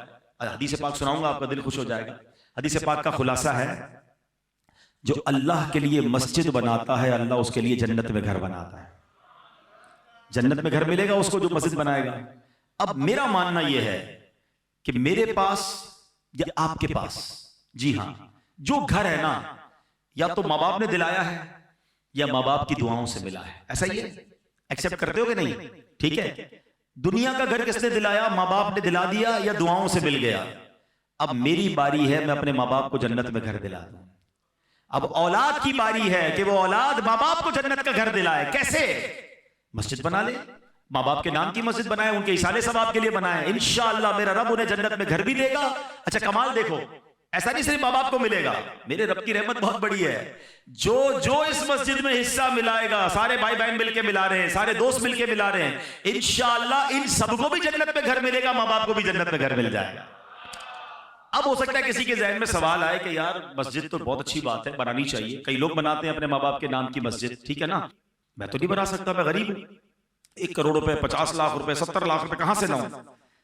حدیث پاک سناؤں گا, آپ کا دل خوش ہو جائے گا. حدیث پاک کا خلاصہ ہے, جو اللہ کے لیے مسجد بناتا ہے اللہ اس کے لیے جنت میں گھر بناتا ہے. جنت میں گھر ملے گا اس کو جو مسجد بنائے گا. اب میرا ماننا یہ ہے کہ میرے پاس یا آپ کے پاس, جی ہاں, جو گھر ہے نا, یا تو ماں باپ نے دلایا ہے یا ماں باپ کی دعاؤں سے ملا ہے. ایسا ہی ہے, ایکسپٹ کرتے ہو کہ نہیں؟ ٹھیک ہے, دنیا کا گھر کس نے دلایا؟ ماں باپ نے دلا دیا یا دعاؤں سے مل گیا؟ اب میری باری ہے میں اپنے ماں باپ کو جنت میں گھر دلا دوں. اب اولاد کی باری ہے کہ وہ اولاد ماں باپ کو جنت کا گھر دلائے. کیسے؟ مسجد بنا لے، ماں باپ کے نام کی مسجد بنائے، ان کے ایصال ثواب کے لیے بنائے. انشاءاللہ میرا رب انہیں جنت میں گھر بھی دے گا. اچھا کمال دیکھو، ایسا نہیں صرف ماں باپ کو ملے گا، میرے رب کی رحمت بہت بڑی ہے. جو اس مسجد میں حصہ ملائے گا، سارے بھائی بہن مل کے ملا رہے ہیں، سارے دوست مل کے ملا رہے ہیں، انشاءاللہ ان سب کو بھی جنت میں گھر ملے گا، ماں باپ کو بھی جنت میں گھر مل جائے گا. اب ہو سکتا ہے کسی کے ذہن میں سوال آئے کہ یار مسجد تو بہت اچھی بات ہے، بنانی چاہیے. کئی لوگ بناتے ہیں اپنے ماں باپ کے نام کی مسجد، ٹھیک ہے نا، میں تو نہیں بنا سکتا، میں غریب ہوں. 1 کروڑ روپے، 50 لاکھ روپے، 70 لاکھ روپے کہاں سے لاؤں؟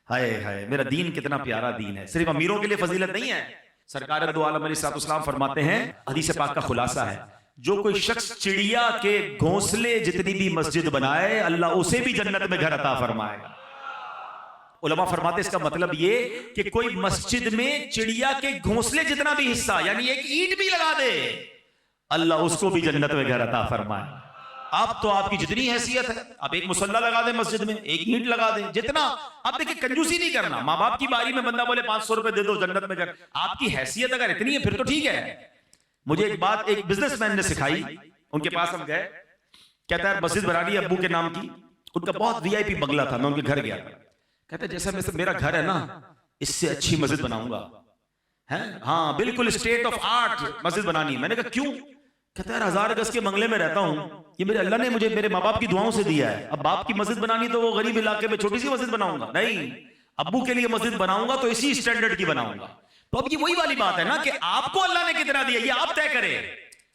ہائے ہائے، میرا دین کتنا پیارا دین ہے. صرف امیروں کے لیے فضیلت نہیں ہے. سرکار دو عالم علیہ السلام فرماتے ہیں، حدیث پاک کا خلاصہ ہے، جو کوئی شخص چڑیا کے گھونسلے جتنی بھی مسجد بنائے اللہ اسے بھی جنت میں گھر عطا فرمائے گا. علماء فرماتے ہیں اس کا مطلب یہ کہ کوئی مسجد میں چڑیا کے گھونسلے جتنا بھی حصہ، یعنی ایک اینٹ بھی لگا دے، اللہ اس کو بھی جنت میں گھر عطا فرمائے. اب تو آپ کی جتنی حیثیت ہے، آپ ایک مصلی لگا دیں مسجد میں، ایک اینٹ لگا دیں، جتنا. اب دیکھیں کنجوسی نہیں کرنا. ماں باپ کی باری میں بندہ بولے 500 روپے دے دو جنت میں گھر، آپ کی حیثیت اگر اتنی ہے پھر تو ٹھیک ہے. مجھے ایک بات ایک بزنس مین نے سکھائی، ان کے پاس ہم گئے، کہتا ہے مسجد بنانی ابو کے نام کی. ان کا بہت VIP بنگلہ تھا، میں ان کے گھر گیا، کہتا ہے جیسا میرا گھر ہے نا اس سے اچھی مسجد بناؤں گا. ہاں بالکل اسٹیٹ آف آرٹ مسجد بنانی. میں نے کہا کیوں؟ کہتا ہے 1000 گز کے بنگلے میں رہتا ہوں، یہ میرے اللہ نے مجھے میرے ماں باپ کی دعاؤں سے دیا ہے. اب باپ کی مسجد بنانی تو وہ غریب علاقے میں چھوٹی سی مسجد بناؤں گا؟ نہیں، ابو کے لیے مسجد بناؤں گا تو اسی اسٹینڈرڈ کی بناؤں گا. تو اب یہ وہی والی بات ہے نا کہ آپ کو اللہ نے کتنا دیا یہ آپ طے کریں،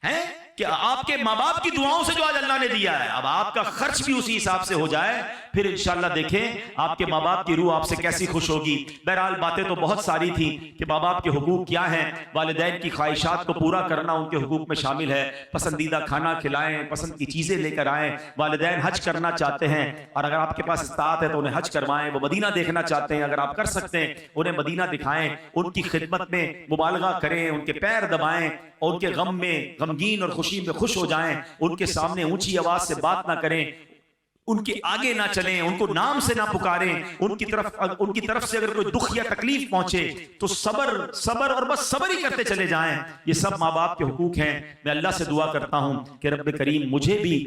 ہیں کہ آپ کے ماں باپ کی دعاؤں سے جو آج اللہ نے دیا ہے، اب آپ کا خرچ بھی اسی حساب سے ہو جائے، پھر انشاءاللہ دیکھیں آپ کے ماں باپ کی روح آپ سے کیسی خوش ہوگی. بہرحال باتیں تو بہت ساری تھیں کہ ماں باپ کے حقوق کیا ہیں. والدین کی خواہشات کو پورا کرنا ان کے حقوق میں شامل ہے. پسندیدہ کھانا کھلائیں، پسند کی چیزیں لے کر آئیں. والدین حج کرنا چاہتے ہیں اور اگر آپ کے پاس استطاعت ہے تو انہیں حج کروائیں. وہ مدینہ دیکھنا چاہتے ہیں، اگر آپ کر سکتے ہیں انہیں مدینہ دکھائیں. ان کی خدمت میں مبالغہ کریں، ان کے پیر دبائیں، اور ان کے غم میں غمگین اور خوشی میں خوش ہو جائیں. ان کے سامنے اونچی آواز سے بات نہ کریں، ان کے آگے نہ چلیں، ان کو نام سے نہ پکاریں. ان کی طرف سے اگر کوئی دکھ یا تکلیف پہنچے تو صبر اور بس صبر ہی کرتے چلے جائیں. یہ سب ماں باپ کے حقوق ہیں. میں اللہ سے دعا کرتا ہوں کہ رب کریم مجھے بھی،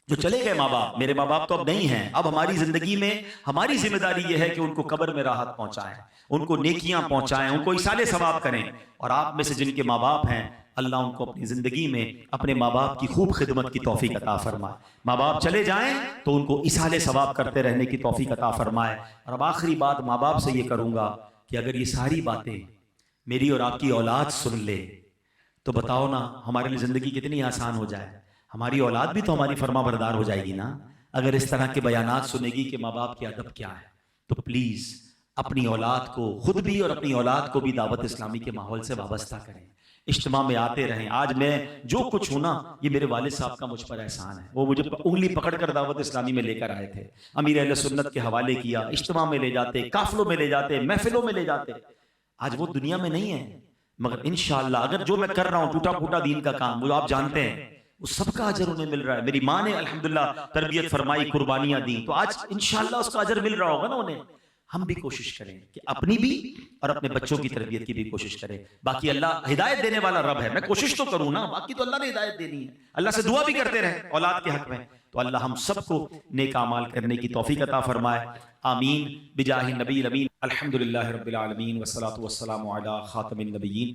جو چلے گئے ماں باپ، میرے ماں باپ تو اب نہیں ہیں، اب ہماری زندگی میں ہماری ذمہ داری یہ ہے کہ ان کو قبر میں راحت پہنچائیں، ان کو نیکیاں پہنچائیں، ان کو ایصال ثواب کریں. اور آپ میں سے جن کے ماں باپ ہیں اللہ ان کو اپنی زندگی میں اپنے ماں باپ کی خوب خدمت کی توفیق عطا فرمائے. ماں باپ چلے جائیں تو ان کو ایصال ثواب کرتے رہنے کی توفیق عطا فرمائے. اور اب آخری بات ماں باپ سے یہ کروں گا کہ اگر یہ ساری باتیں میری اور آپ کی اولاد سن لے تو بتاؤ نا ہمارے لیے زندگی کتنی آسان ہو جائے. ہماری اولاد بھی تو ہماری فرما بردار ہو جائے گی نا اگر اس طرح کے بیانات سنے گی کہ ماں باپ کے ادب کیا ہے. تو پلیز اپنی اولاد کو خود بھی اور اپنی اولاد کو بھی دعوت اسلامی کے ماحول سے وابستہ کریں، اجتماع میں آتے رہیں. آج میں جو کچھ ہوں نا یہ میرے والد صاحب کا مجھ پر احسان ہے. وہ مجھے انگلی پکڑ کر دعوت اسلامی میں لے کر آئے تھے، امیر اہل سنت کے حوالے کیا، اجتماع میں لے جاتے، قافلوں میں لے جاتے، محفلوں میں لے جاتے. آج وہ دنیا میں نہیں ہے، مگر انشاءاللہ اگر جو میں کر رہا ہوں ٹوٹا پھوٹا دین کا کام وہ آپ جانتے ہیں، اس سب کا اجر انہیں مل رہا ہے. میری ماں نے الحمدللہ تربیت فرمائی، قربانیاں دیں، تو آج انشاءاللہ اس کا اجر مل رہا ہوگا نا انہیں. ہم بھی کوشش کریں کہ اپنی بھی اور اپنے بچوں کی تربیت کی بھی کوشش کریں. باقی اللہ ہدایت دینے والا رب ہے، میں کوشش تو کروں نا، باقی تو اللہ نے ہدایت دینی ہے. اللہ سے دعا بھی کرتے رہیں اولاد کے حق میں. تو اللہ ہم سب کو نیک اعمال کرنے کی توفیق عطا فرمائے. آمین بجاہ النبی الامین. الحمدللہ رب العالمین والصلاة والسلام علی خاتم النبیین.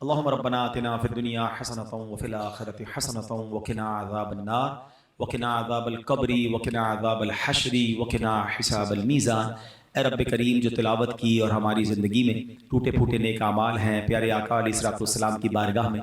اللهم ربنا آتنا في الدنيا حسنة وفي الآخرة حسنة وقنا عذاب النار وقنا عذاب القبر وقنا عذاب الحشر وقنا حساب الميزان. اے رب کریم جو تلاوت کی اور ہماری زندگی میں ٹوٹے پھوٹے نیک اعمال ہیں پیارے آقا علیہ الصلوۃ والسلام کی بارگاہ میں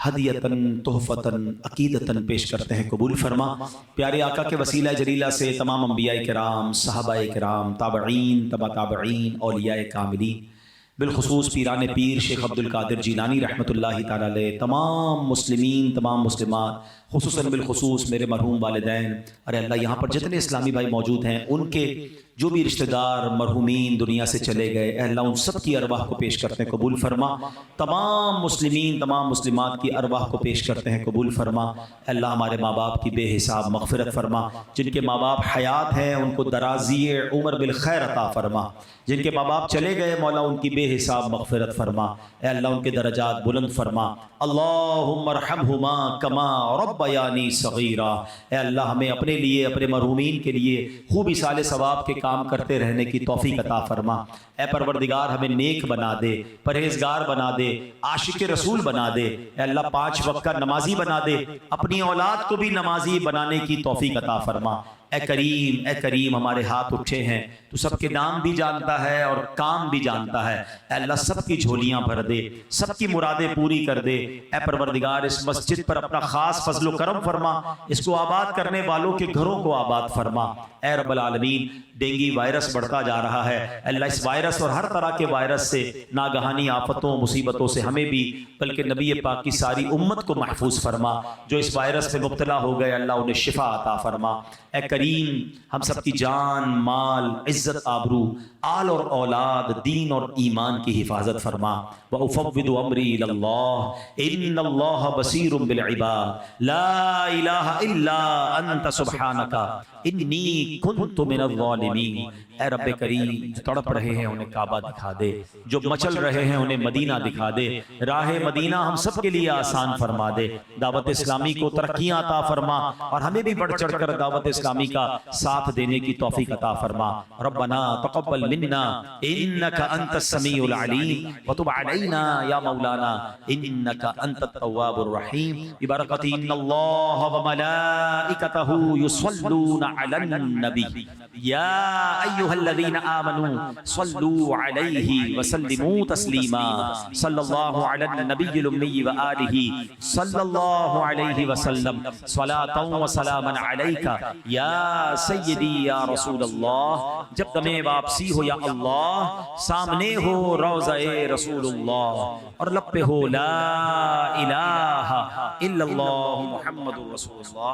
ہدیتاً تحفتاً عقیدتاً پیش کرتے ہیں، قبول فرما. پیارے آقا کے وسیلہ جلیلہ سے تمام انبیاء کرام، صحابہ کرام، تابعین، تبع تابعین، اولیاء کاملین، بالخصوص پیران پیر شیخ عبد القادر جیلانی رحمۃ اللہ تعالی علیہ، تمام مسلمین، تمام مسلمات، خصوصاً بالخصوص میرے مرحوم والدین. ارے اللہ یہاں پر جتنے اسلامی بھائی موجود ہیں ان کے جو بھی رشتہ دار مرحومین دنیا سے چلے گئے، اے اللہ ان سب کی ارواح کو پیش کرتے ہیں قبول فرما، تمام مسلمین تمام مسلمات کی ارواح کو پیش کرتے ہیں قبول فرما۔ اے اللہ ہمارے ماں باپ کی بے حساب مغفرت فرما، جن کے ماں باپ حیات ہیں ان کو درازی عمر بالخیر عطا فرما، جن کے ماں باپ چلے گئے مولا ان کی بے حساب مغفرت فرما، اے اللہ ان کے درجات بلند فرما۔ اللہم ارحمہما کما ربیانی صغیرا، اے اللہ ہمیں اپنے لیے اپنے مرحومین کے لیے خوب اصال ثواب کے کام کرتے رہنے کی توفیق عطا فرما۔ اے پروردگار ہمیں نیک بنا دے، پرہیزگار بنا دے، عاشق رسول بنا دے، اے اللہ 5 وقت کا نمازی بنا دے، اپنی اولاد کو بھی نمازی بنانے کی توفیق عطا فرما۔ اے کریم ہمارے ہاتھ اٹھے ہیں، تو سب کے نام بھی جانتا ہے اور کام بھی جانتا ہے، اے اللہ سب کی جھولیاں بھر دے، سب کی مرادیں پوری کر دے۔ اے پروردگار اس مسجد پر اپنا خاص فضل و کرم فرما، اس کو آباد کرنے والوں کے گھروں کو آباد فرما۔ اے رب العالمین ڈینگی وائرس بڑھتا جا رہا ہے، اے اللہ اس وائرس اور ہر طرح کے وائرس سے، ناگہانی آفتوں مصیبتوں سے ہمیں بھی بلکہ نبی پاک کی ساری امت کو محفوظ فرما۔ جو اس وائرس میں مبتلا ہو گئے اللہ انہیں شفا عطا فرما۔ اے کریم ہم سب کی جان، مال، عزت، آبرو، آل اور اولاد، دین اور ایمان کی حفاظت فرما۔ وَأُفَوِّضُ أَمْرِي إِلَى اللَّهِ إِنَّ اللَّهَ بَصِيرٌ بِالْعِبَادِ لَا إِلَهَ إِلَّا أَنْتَ سُبْحَانَكَ إِنِّي كُنْتُ مِنَ الظَّالِمِينَ۔ اے رب کریم جو تڑپ رہے ہیں انہیں کعبہ دکھا دے، جو مچل رہے ہیں انہیں مدینہ دکھا دے، راہ مدینہ ہم سب کے لیے آسان فرما دے، دعوت اسلامی کو ترقیاں عطا فرما، اور ہمیں بھی بڑھ چڑھ کر دعوت اسلامی کا ساتھ دینے کی توفیق عطا فرما۔ ربنا تقبل منا انك انت السميع العليم وتب علينا يا مولانا انك انت التواب الرحيم ببركة ان الله وملائكته يصلون على النبي يا ايها الذين امنوا صلوا عليه وسلموا تسليما صلى الله على النبي الامي واله صلى الله عليه وسلم صلاة وسلاما عليك یا سیدی یا رسول اللہ۔ جب دمیں واپسی ہو یا اللہ، سامنے ہو روضہ رسول اللہ، اور لب پہ ہو لا الہ الا اللہ محمد رسول اللہ۔